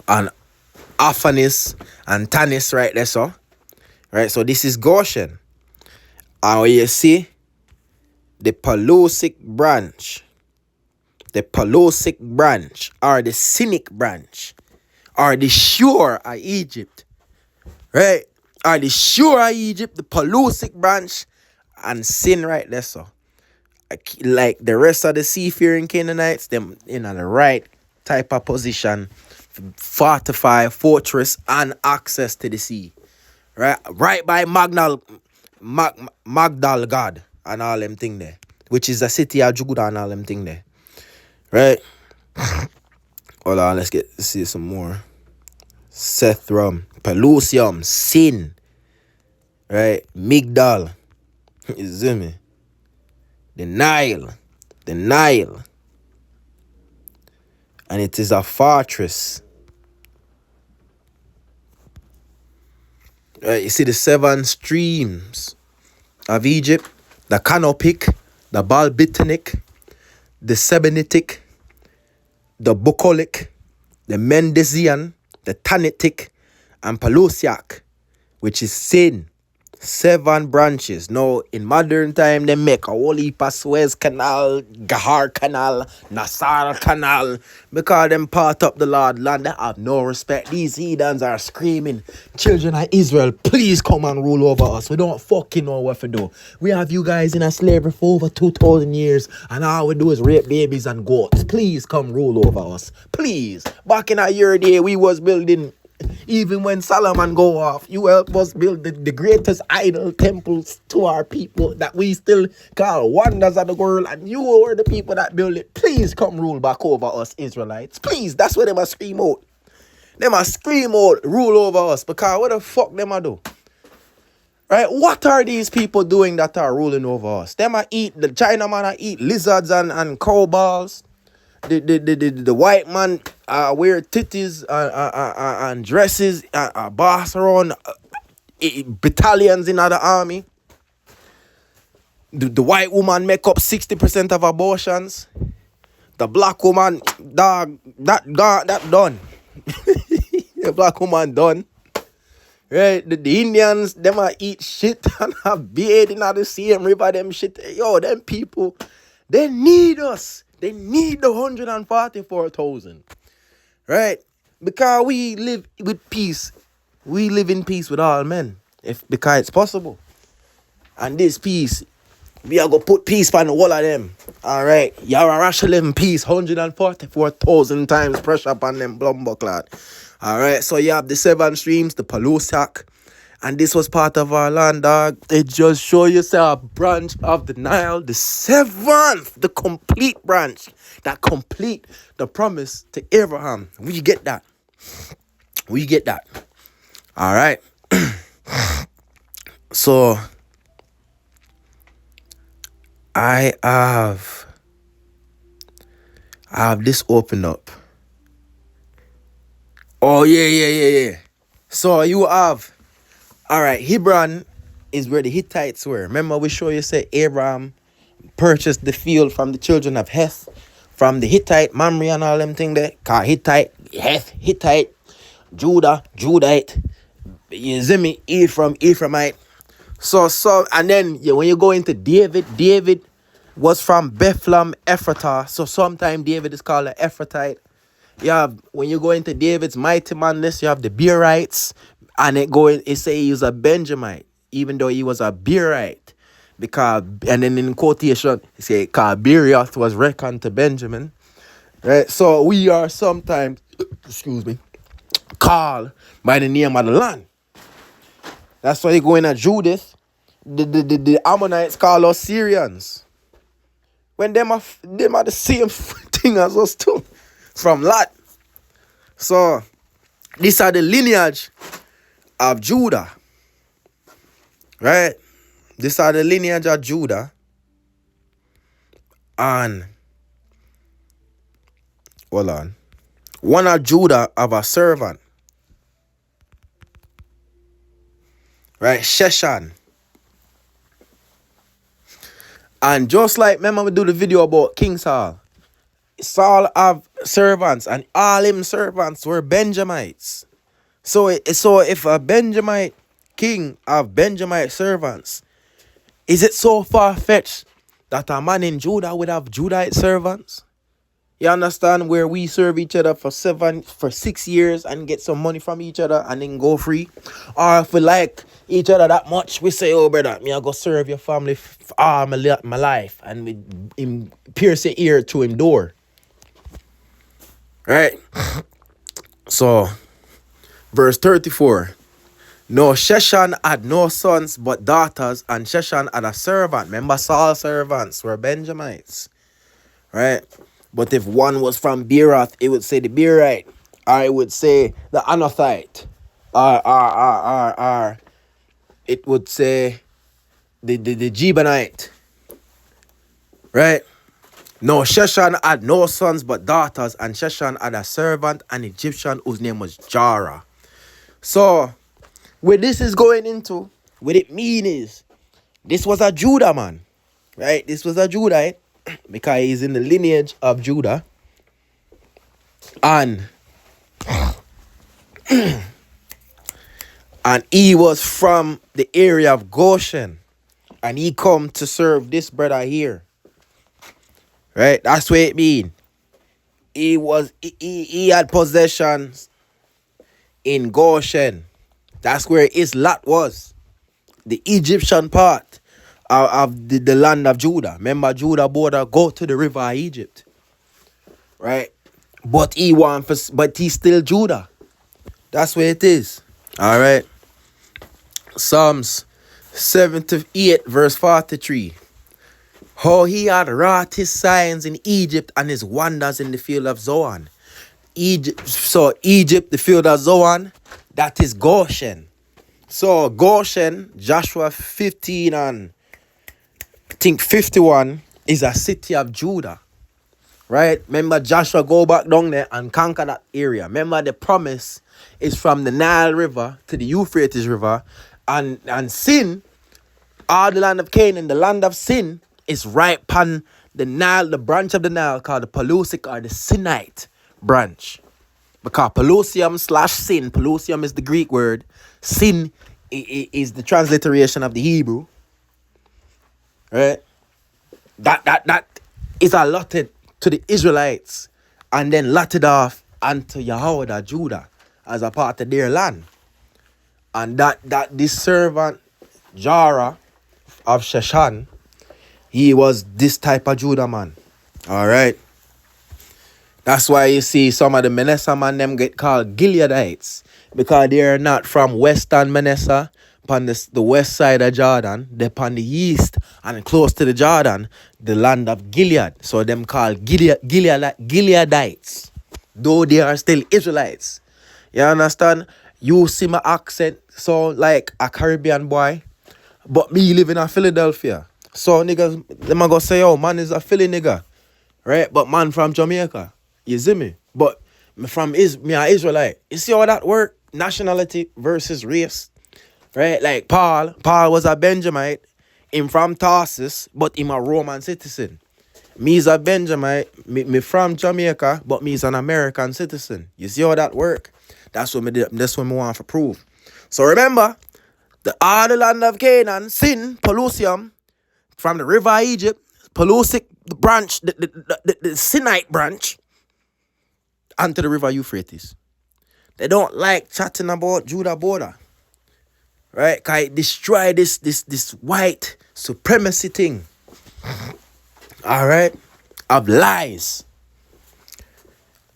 And Aphanis and Tanis, right there, so. Right? So this is Goshen. And you see the Pelusic branch. The Pelusic branch, or the Cynic branch, or the Shur of Egypt. Right? Or the Shur of Egypt, the Pelusic branch, and sin right there, so. Like the rest of the seafaring Canaanites, them in the right type of position, fortify, fortress, and access to the sea. Right by Magdal God. and all them thing there, which is the city of Judah and all them thing there, right? Hold on, let's see some more. Sethram, Pelusium, Sin, right? Migdal, you see me? The Nile, and it is a fortress. Right, you see the 7 streams of Egypt, the Canopic, the Balbitinic, the Sebenitic, the Bucolic, the Mendesian, the Tanitic, and Pelusiac, which is Sin. 7 branches. Now, in modern time, they make a whole heap of Suez Canal, Gahar Canal, Nassar Canal, because them part up the Lord land. They have no respect. These heathens are screaming, children of Israel, please come and rule over us. We don't fucking know what to do. We have you guys in a slavery for over 2,000 years, and all we do is rape babies and goats. Please come rule over us. Please. Back in our day, we was building. Even when Solomon go off, you help us build the greatest idol temples to our people that we still call wonders of the world, and you are the people that build it. Please come rule back over us, Israelites. Please, that's what they must scream out. They must scream out, rule over us, because what the fuck them a do? Right? What are these people doing that are ruling over us? Them a eat, the Chinaman a eat lizards and cow balls. The white man wear titties and dresses, boss around battalions in the army. The white woman make up 60% of abortions. The black woman, dog, that done. The black woman done. Right? The Indians, them a eat shit and have bathed in the same river, them shit. Yo, them people, they need us. They need the 144,000, right? Because we live with peace. We live in peace with all men, because it's possible. And this peace, we are going to put peace on all of them. All right? Yarashalev peace, 144,000 times pressure upon them blumbucklad. All right? So you have the 7 streams, the Pelusiac. And this was part of our land, dog. It just show yourself a branch of the Nile, the 7th, the complete branch that complete the promise to Abraham. We get that. All right. So I have this open up. Oh yeah. So you have. All right, Hebron is where the Hittites were. Remember, we show you say Abraham purchased the field from the children of Heth, from the Hittite, Mamre, and all them thing there. Cause Hittite, Heth, Hittite, Judah, Judite, Yezimi, Ephraim, Ephraimite. So, and then when you go into David was from Bethlehem, Ephratah. So sometimes David is called an Ephratite. You have, when you go into David's mighty man list, you have the Beerites. And it say he was a Benjamite, even though he was a Beerite. Because, and then in quotation, it say, because Beerioth was reckoned to Benjamin. Right? So we are sometimes, called by the name of the land. That's why you go in at Judith. The Ammonites call us Syrians. When them are the same thing as us too. From Lot. So, these are the lineage of Judah, right? These are the lineage of Judah, and hold on, one of Judah of a servant, right? Sheshan, and just like remember we do the video about King Saul. Saul have servants, and all him servants were Benjamites. So if a Benjamite king have Benjamite servants, is it so far-fetched that a man in Judah would have Judite servants? You understand, where we serve each other for 6 years and get some money from each other and then go free? Or if we like each other that much, we say, oh brother, me I go serve your family all my life, and we pierce your ear to endure. Right? So verse 34. No, Sheshan had no sons but daughters, and Sheshan had a servant. Remember, Saul's servants were Benjamites, right? But if one was from Beeroth, it would say the Beerite, or it would say the Anathite, or it would say the Jebanite, right? No, Sheshan had no sons but daughters, and Sheshan had a servant, an Egyptian whose name was Jara. So, where this is going into, what it mean is, this was a Judah man, right? This was a Judahite, because he's in the lineage of Judah. And he was from the area of Goshen. And he come to serve this brother here. Right? That's what it mean. He had possessions in Goshen. That's where his lot was. The Egyptian part of the land of Judah. Remember, Judah border go to the river of Egypt. Right? But he's still Judah. That's where it is. All right. Psalms 78 verse 43. How he had wrought his signs in Egypt and his wonders in the field of Zoan. Egypt, the field of Zoan, that is Goshen. So Goshen, Joshua 15 and I think 51 is a city of Judah. Right? Remember, Joshua go back down there and conquer that area. Remember, the promise is from the Nile River to the Euphrates River. And Sin, all the land of Canaan, the land of Sin, is right upon the Nile, the branch of the Nile called the Pelusic or the Sinite branch. Because Pelusium / Sin, Pelusium is the Greek word. Sin is the transliteration of the Hebrew. Right? That is allotted to the Israelites and then lotted off unto Yahweh, Judah, as a part of their land. And that this servant, Jara of Sheshan, he was this type of Judah man. All right. That's why you see some of the Manasseh man them get called Gileadites. Because they are not from western Manasseh, upon the west side of Jordan. They're upon the east and close to the Jordan, the land of Gilead. So them called Gileadites. Though they are still Israelites. You understand? You see my accent sound like a Caribbean boy. But me live in Philadelphia. So niggas, them a go say, oh, man is a Philly nigga. Right? But man from Jamaica. You see me? But me a Israelite. You see how that work? Nationality versus race. Right? Like Paul was a Benjamite. Him from Tarsus, but him a Roman citizen. Me is a Benjamite. Me from Jamaica, but me is an American citizen. You see how that work? That's what me want to prove. So remember, all the land of Canaan, Sin, Pelusium, from the river of Egypt, Pelusic branch, the Sinite branch, onto the river Euphrates. They don't like chatting about Judah border. Right? Because it destroy this white supremacy thing. All right? Of lies.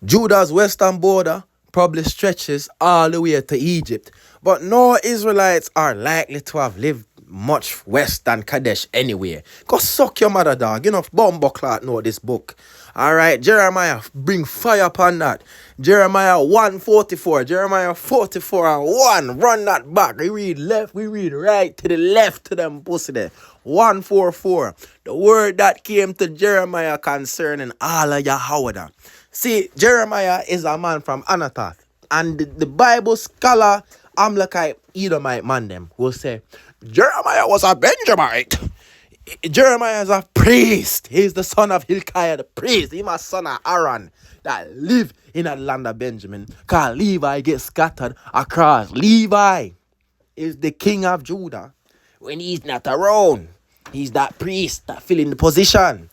Judah's western border probably stretches all the way to Egypt. But no Israelites are likely to have lived much west than Kadesh anyway. Go suck your mother, dog. Enough bumbleclot know this book. Alright, Jeremiah, bring fire upon that. Jeremiah 1:44. Jeremiah 44 and 1. Run that back. We read left, we read right to the left to them pussy there. 144. The word that came to Jeremiah concerning all of Yahweh. See, Jeremiah is a man from Anathoth. And the Bible scholar, Amalekite, Edomite man them will say, Jeremiah was a Benjamite. Jeremiah is a priest. He's the son of Hilkiah the priest. He's my son of Aaron that live in the land of Benjamin. Because Levi gets scattered across. Levi is the king of Judah. When he's not around, he's that priest that fill in the position.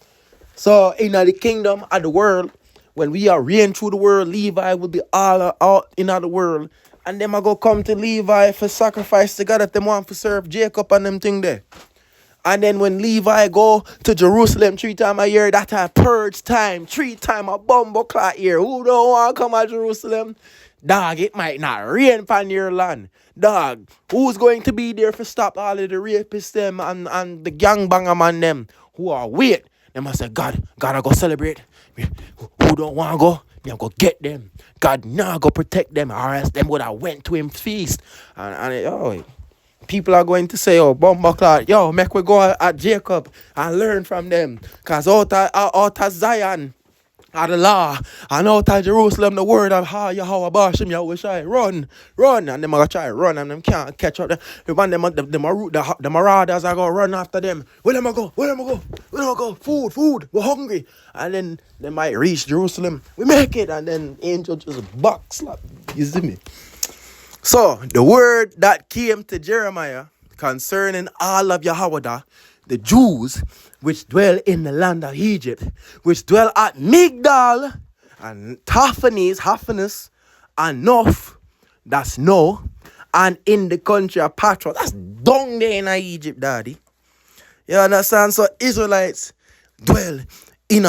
So in the kingdom of the world, when we are reigning through the world, Levi will be all in the world. And them are going to come to Levi for sacrifice to God that them want to serve Jacob and them thing there. And then when Levi go to Jerusalem 3 times a year, that a purge time, 3 times a bumble clot year. Who don't want to come to Jerusalem? Dog, it might not rain upon your land. Dog, who's going to be there for stop all of the rapists them and the gangbanger man them who are weird? They must say, God, I go celebrate. Who don't want to go? Me I go get them. God, now go protect them, or else them would have went to him feast. People are going to say, oh, Bumbleclot, yo, make we go at Jacob and learn from them. Because out of Zion, of the law, and out of Jerusalem, the word of Yahweh Bashim Yahweh run, and them are gonna try to run, and them can't catch up. The marauders are gonna run after them. Where them go? Food, we're hungry, and then they might reach Jerusalem. We make it, and then angel just box slap. You see me? So the word that came to Jeremiah concerning all of Yahweh, the Jews which dwell in the land of Egypt, which dwell at Migdal and Taphanes and Noph, that's no, and in the country of Patros, that's down there in Egypt, daddy. You understand? So Israelites dwell in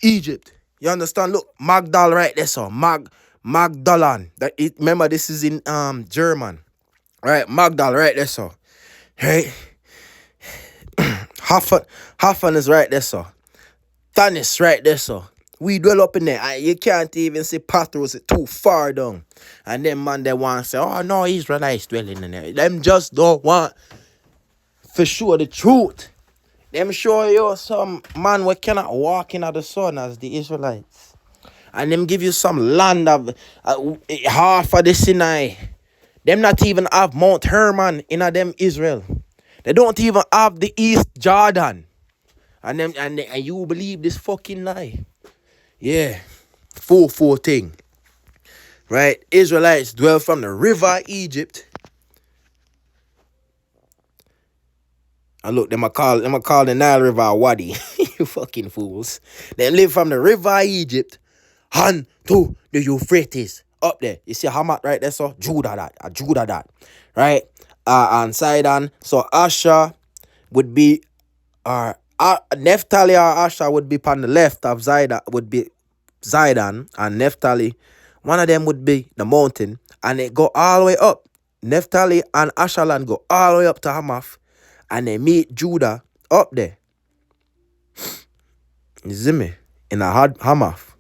Egypt. You understand? Look, Magdal right there, so Magdalan. Remember, this is in German. Right, Magdal right there, so. Right? Hafen is right there, so. Tanis right there, so. We dwell up in there. You can't even see Patros, it's too far down. And then man, they want to say, oh no, Israelites dwelling in there. Them just don't want for sure the truth. Them show you some man we cannot walk in the sun as the Israelites. And them give you some land of half of the Sinai. Them not even have Mount Hermon in them Israel. They don't even have the East Jordan. And you believe this fucking lie. Yeah. Four thing. Right? Israelites dwell from the river Egypt. And look, them a call the Nile River a Wadi. You fucking fools. They live from the river Egypt and to the Euphrates. Up there. You see Hamat right there, so Judah that. Right? And Sidon. So Asher would be Naphtali or Asher would be on the left of Zidon, would be Zidon, and Naphtali, one of them would be the mountain, and they go all the way up. Naphtali and Asherland go all the way up to Hamath, and they meet Judah up there. You see me? In a Hamath.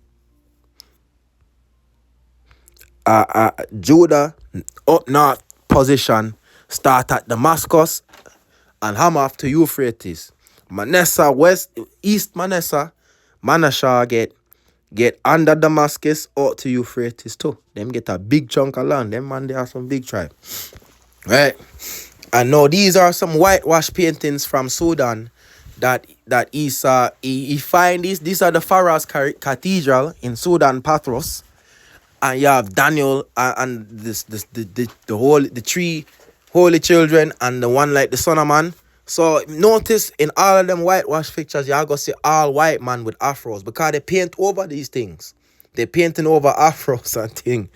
Judah up north position start at Damascus and Hamath to Euphrates. Manasseh east Manasseh get under Damascus out to Euphrates too. Them get a big chunk of land. Them man, they are some big tribe. Right? And now these are some whitewash paintings from Sudan that Esau he find these. These are the Pharaoh's Cathedral in Sudan, Patros. And you have Daniel and the three holy children and the one like the Son of Man. So notice in all of them whitewash pictures, y'all gonna see all white man with afros because they paint over these things. They painting over afros and thing.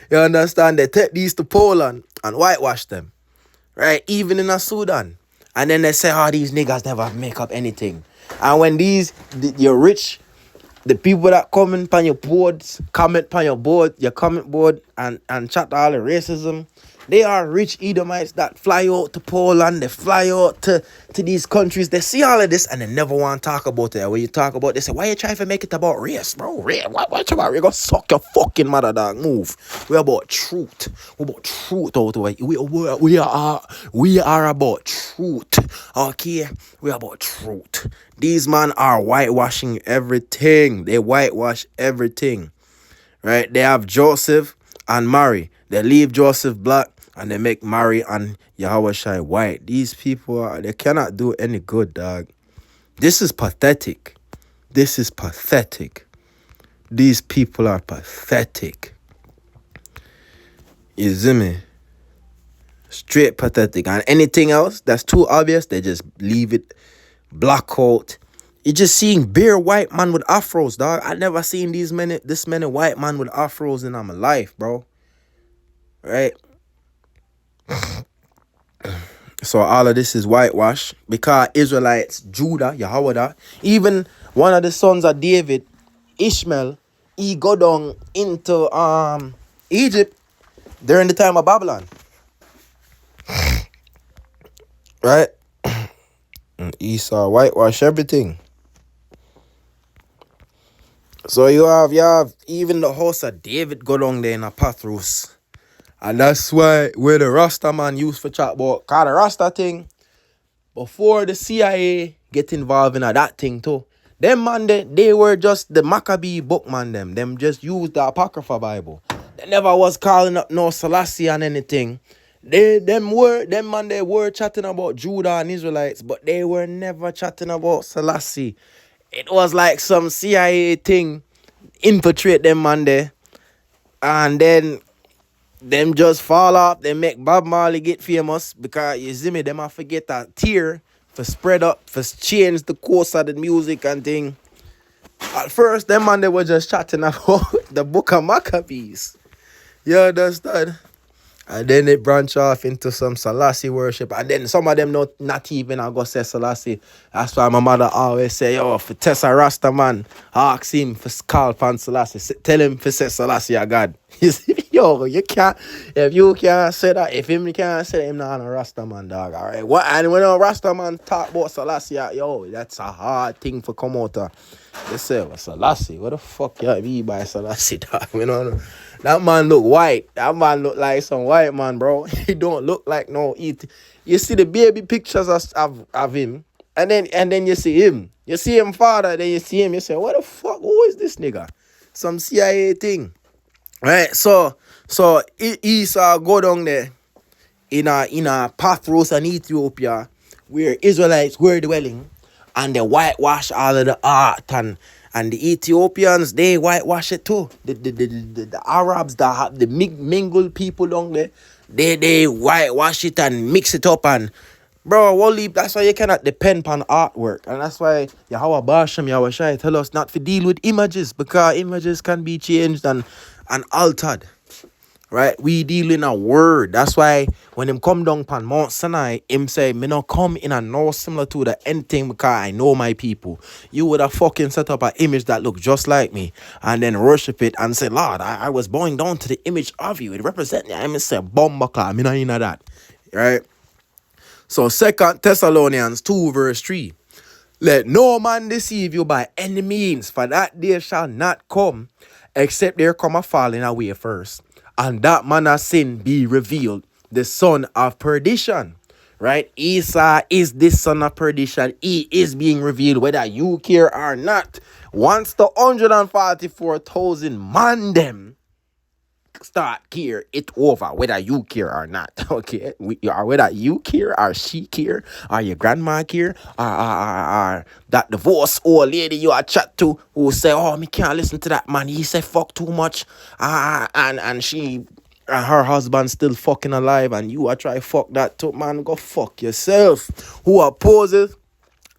You understand? They take these to Poland and whitewash them. Right? Even in Sudan. And then they say, oh, these niggas never make up anything. And when you're rich, the people that comment on your boards, your comment board and chat all the racism, they are rich Edomites that fly out to Poland, they fly out to these countries, they see all of this and they never want to talk about it. When you talk about it, they say, why you trying to make it about race, bro? Race? What you about? We're going to suck your fucking mother, dog. Move. We're about truth. We're about truth out of it. We are about truth. Okay? We're about truth. These men are whitewashing everything. They whitewash everything. Right? They have Joseph and Mary. They leave Joseph black and they make Mary and Yahushua white. These people, they cannot do any good, dog. This is pathetic. This is pathetic. These people are pathetic. You see me? Straight pathetic. And anything else that's too obvious, they just leave it black out. You're just seeing bare white man with afros, dog. I never seen this many white man with afros in my life, bro. Right? So all of this is whitewash because Israelites, Judah, Yahweh, even one of the sons of David, Ishmael, he go down into Egypt during the time of Babylon, right? And Esau whitewash everything. So you have even the house of David go down there in a Pathros. And that's why where the Rasta man used for chat about, cause the Rasta thing, before the CIA get involved in that thing too. Them man, they were just the Maccabee book man them. Them just used the Apocrypha Bible. They never was calling up no Selassie and anything. They were chatting about Judah and Israelites, but they were never chatting about Selassie. It was like some CIA thing, infiltrate them man there, and then them just fall off. They make Bob Marley get famous because you see me, them I forget that tear for spread up, for change the course of the music and thing. At first, them man they were just chatting about the Book of Maccabees. You understand? And then they branch off into some Selassie worship. And then some of them not even I go say Selassie. That's why my mother always say, yo, for Tessa Rasta man, ask him for call upon Selassie. Tell him for say Selassie a God. You see, yo, you can't, if you can't say that, if him can't say that, him not a Rasta man, dog. All right. What? And when a Rasta man talk about Selassie, yo, that's a hard thing for come out of. They say, well, Selassie, what the fuck you mean by Selassie, dog? You know, that man look white. That man look like some white man, bro. He don't look like no eat. You see the baby pictures of him, and then you see him. You see him father, then you see him. You say, what the fuck? Who is this nigga? Some CIA thing, right? So Esau go down there in a Pathros and Ethiopia, where Israelites were dwelling, and they whitewash all of the art and the Ethiopians, they whitewash it too. The Arabs that have the mingled people down there, they whitewash it and mix it up. And bro, Wally, that's why you cannot depend on artwork. And that's why Yahweh Basham, Yahweh Shai tell us not to deal with images, because images can be changed and altered. Right? We deal in a word. That's why when him come down upon Mount Sinai, him say, me not come in a no similar to the anything because I know my people. You would have fucking set up an image that look just like me and then worship it and say, Lord, I was bowing down to the image of you. It represents me. I say, bomba clap. Me not in that. Right? So 2 Thessalonians 2 verse 3. Let no man deceive you by any means, for that day shall not come, except there come a falling away first. And that man of sin be revealed, the son of perdition. Right? Esau is the son of perdition. He is being revealed whether you care or not. Once the 144,000 man them start care, it over whether you care or not. Okay? Or whether you care or she care or your grandma care or that divorced old lady you are chat to who say, oh, me can't listen to that man, he say fuck too much, and she and her husband still fucking alive and you are try fuck that too, man, go fuck yourself. Who opposes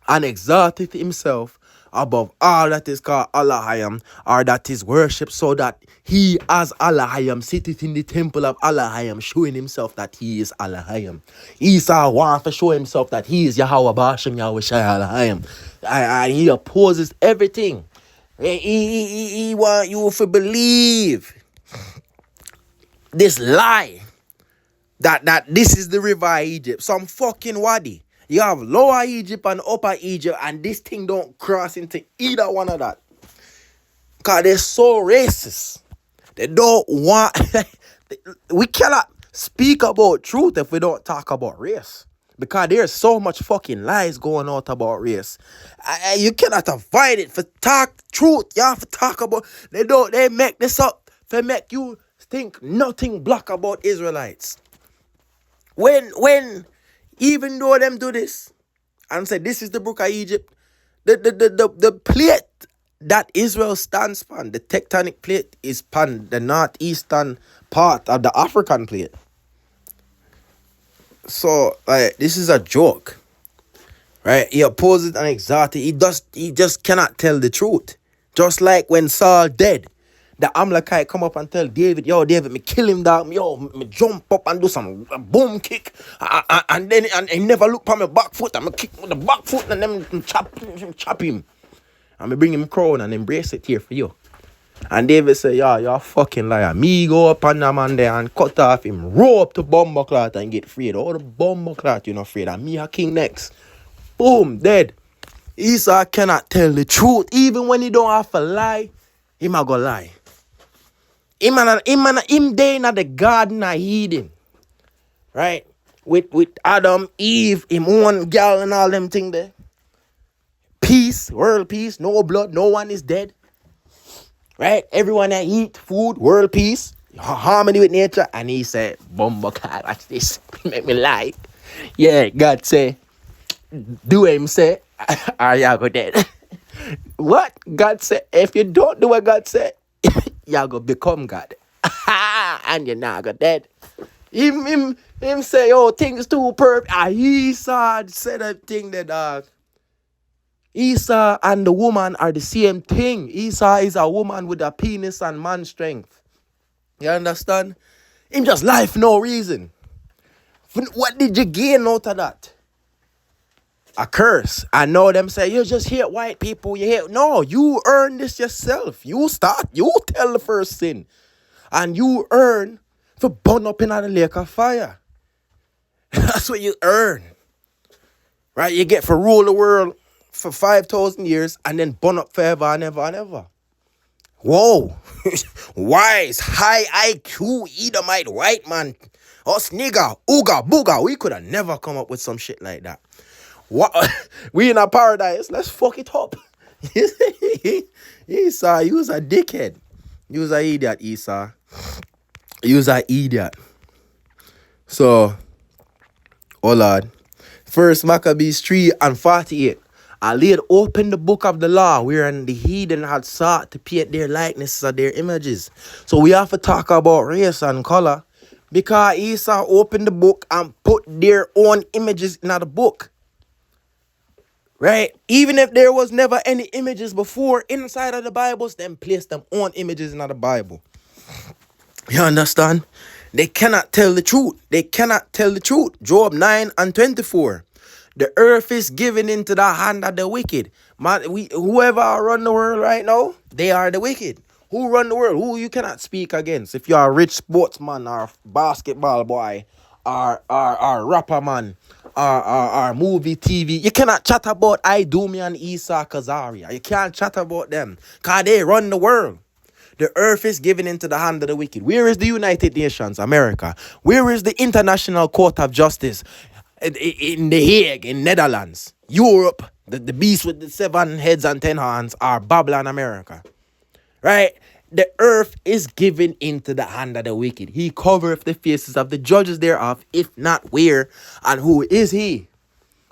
and exalteth himself above all that is called Allahayam, or that is worshipped, so that he as Allahayam sitteth in the temple of Allahayam, showing himself that he is Allahayam. Esau wants to show himself that he is Yahweh Bashem, Yahweh Shai Allahayam. And he opposes everything. He want you to believe this lie that this is the river of Egypt, some fucking wadi. You have Lower Egypt and Upper Egypt, and this thing don't cross into either one of that. Because they're so racist. They don't want... We cannot speak about truth if we don't talk about race. Because there's so much fucking lies going out about race. You cannot avoid it. For talk truth, you have to talk about... They make this up to make you think nothing black about Israelites. When even though them do this and say this is the book of Egypt, the plate that Israel stands on, the tectonic plate, is on the northeastern part of the African plate. So this is a joke, right? He opposes and exalted. He just cannot tell the truth. Just like when Saul dead, the Amalekite come up and tell David, yo, David, me kill him, dog. Yo, me jump up and do some boom kick. And then he never look on my back foot. And me kick with the back foot and then chop him. And me bring him crown and embrace it here for you. And David say, yeah, you're a fucking liar. Me go up on that man there and cut off him, row up to Bumbo Clot and get freed. All the Bumbo Clot, you're not afraid. And me a king next. Boom, dead. Esau cannot tell the truth. Even when he don't have to lie, him a go lie. Him there in the garden of Eden. Right? With Adam, Eve, him one girl and all them thing there. Peace, world peace, no blood, no one is dead. Right? Everyone that eat food, world peace, harmony with nature. And he said, Bumbo Clot, watch this. Make me lie. Yeah, God say, do him say, or y'all go dead. What? God said, if you don't do what God said, y'all go become God. And you're not go dead. Him say, oh, things too perfect. Esau said a thing that Esau and the woman are the same thing. Esau is a woman with a penis and man strength. You understand? Him just lie for no reason. What did you gain out of that? A curse. I know them say, you just hate white people. You hate. No, you earn this yourself. You tell the first sin. And you earn for burn up in the lake of fire. That's what you earn. Right? You get for rule the world for 5,000 years and then burn up forever and ever and ever. Whoa. Wise, high IQ, Edomite, white man. Us nigga, ooga, booga. We could have never come up with some shit like that. What? We in a paradise. Let's fuck it up. Esau, you was a dickhead. You was an idiot, Esau. You was an idiot. So, oh Lord. First Maccabees 3:48. I laid open the book of the law, wherein the heathen had sought to paint their likenesses of their images. So we have to talk about race and color, because Esau opened the book and put their own images in the book. Right? Even if there was never any images before inside of the Bibles, then place them own images in the Bible. You understand? They cannot tell the truth. They cannot tell the truth. Job 9:24. The earth is given into the hand of the wicked. Man, whoever run the world right now, they are the wicked. Who run the world? Who you cannot speak against? If you're a rich sportsman or basketball boy or rapper man or movie TV, you cannot chat about Idumi and Esau Kazaria. You can't chat about them because they run the world. The earth is given into the hand of the wicked. Where is the United Nations, America? Where is the International Court of Justice? In The Hague, in Netherlands. Europe, the beast with the 7 heads and 10 horns are Babylon, America. Right? The earth is given into the hand of the wicked. He covereth the faces of the judges thereof, if not where. And who is he?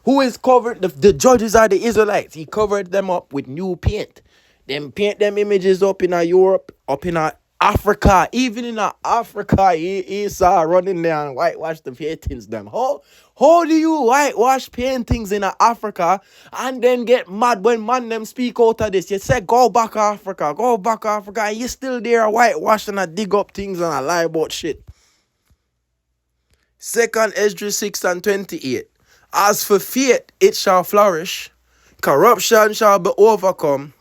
Who is covered? The judges are the Israelites. He covered them up with new paint. Them paint them images up in Europe, up in Africa. Even in Africa, Esau running there and whitewash the paintings them. How do you whitewash paintings in Africa and then get mad when man them speak out of this? You say go back Africa, and you still there whitewashing and dig up things and I lie about shit. 2nd Esdras 6:28. As for faith, it shall flourish, corruption shall be overcome,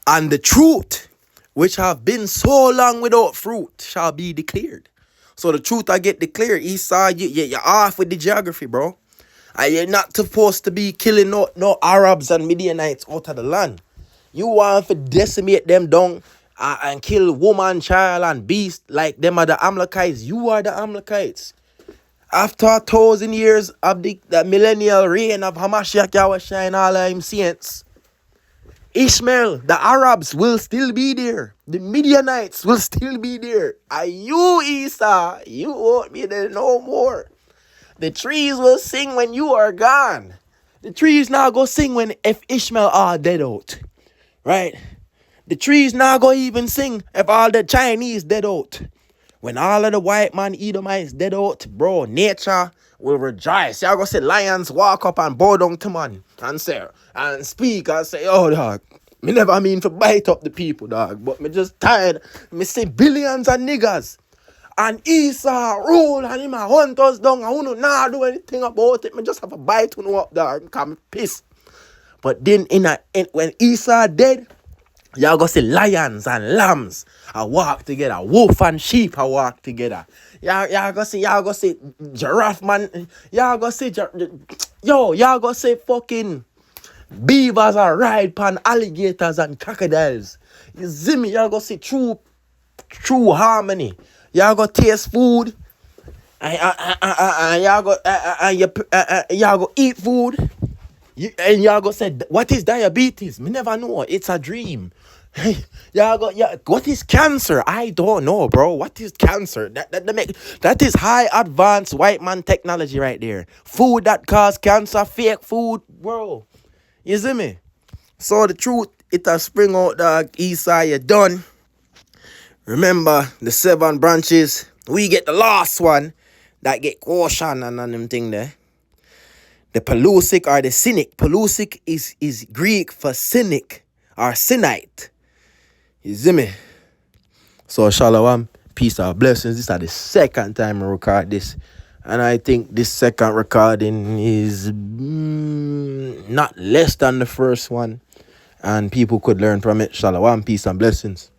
and the truth, which have been so long without fruit, shall be declared. So the truth I get declared. Esau, you're off with the geography, bro. And you're not supposed to be killing no Arabs and Midianites out of the land. You want to decimate them down and kill woman, child, and beast like them are the Amalekites. You are the Amalekites. After 1,000 years of the millennial reign of Hamashiach Yahweh and all of him saints, Ishmael, the Arabs will still be there. The Midianites will still be there. And you, Esau, you won't be there no more. The trees will sing when you are gone. The trees now go sing if Ishmael are dead out. Right? The trees now go even sing if all the Chinese dead out. When all of the white man Edomites dead out, bro, nature will rejoice. Y'all go see lions walk up and bow down to man and say and speak and say, oh dog, me never mean to bite up the people, dog, but me just tired. Me see billions of niggas. And Esau rule and him a hunt us down and who not do anything about it. Me just have a bite to know up, dog, because me pissed. But then when Esau dead Y'all go see lions and lambs I walk together. Wolf and sheep I walk together. Y'all go see giraffe man. Y'all go see fucking beavers are ride pan alligators and crocodiles. You see me? Y'all go see true harmony. Y'all go taste food. And y'all go eat food. And y'all go say, what is diabetes? Me never know. It's a dream. What is cancer? I don't know, bro. What is cancer? That is high advanced white man technology right there. Food that cause cancer, fake food, bro. You see me? So the truth, it has spring out, dog. Eastside, you done. Remember the 7 branches. We get the last one that get caution and them thing there. The Pelusic or the Cynic. Pelusic is Greek for cynic or Sinite. You see me? So shalom, peace and blessings. This is the second time I record this. And I think this second recording is not less than the first one. And people could learn from it. Shalom, peace and blessings.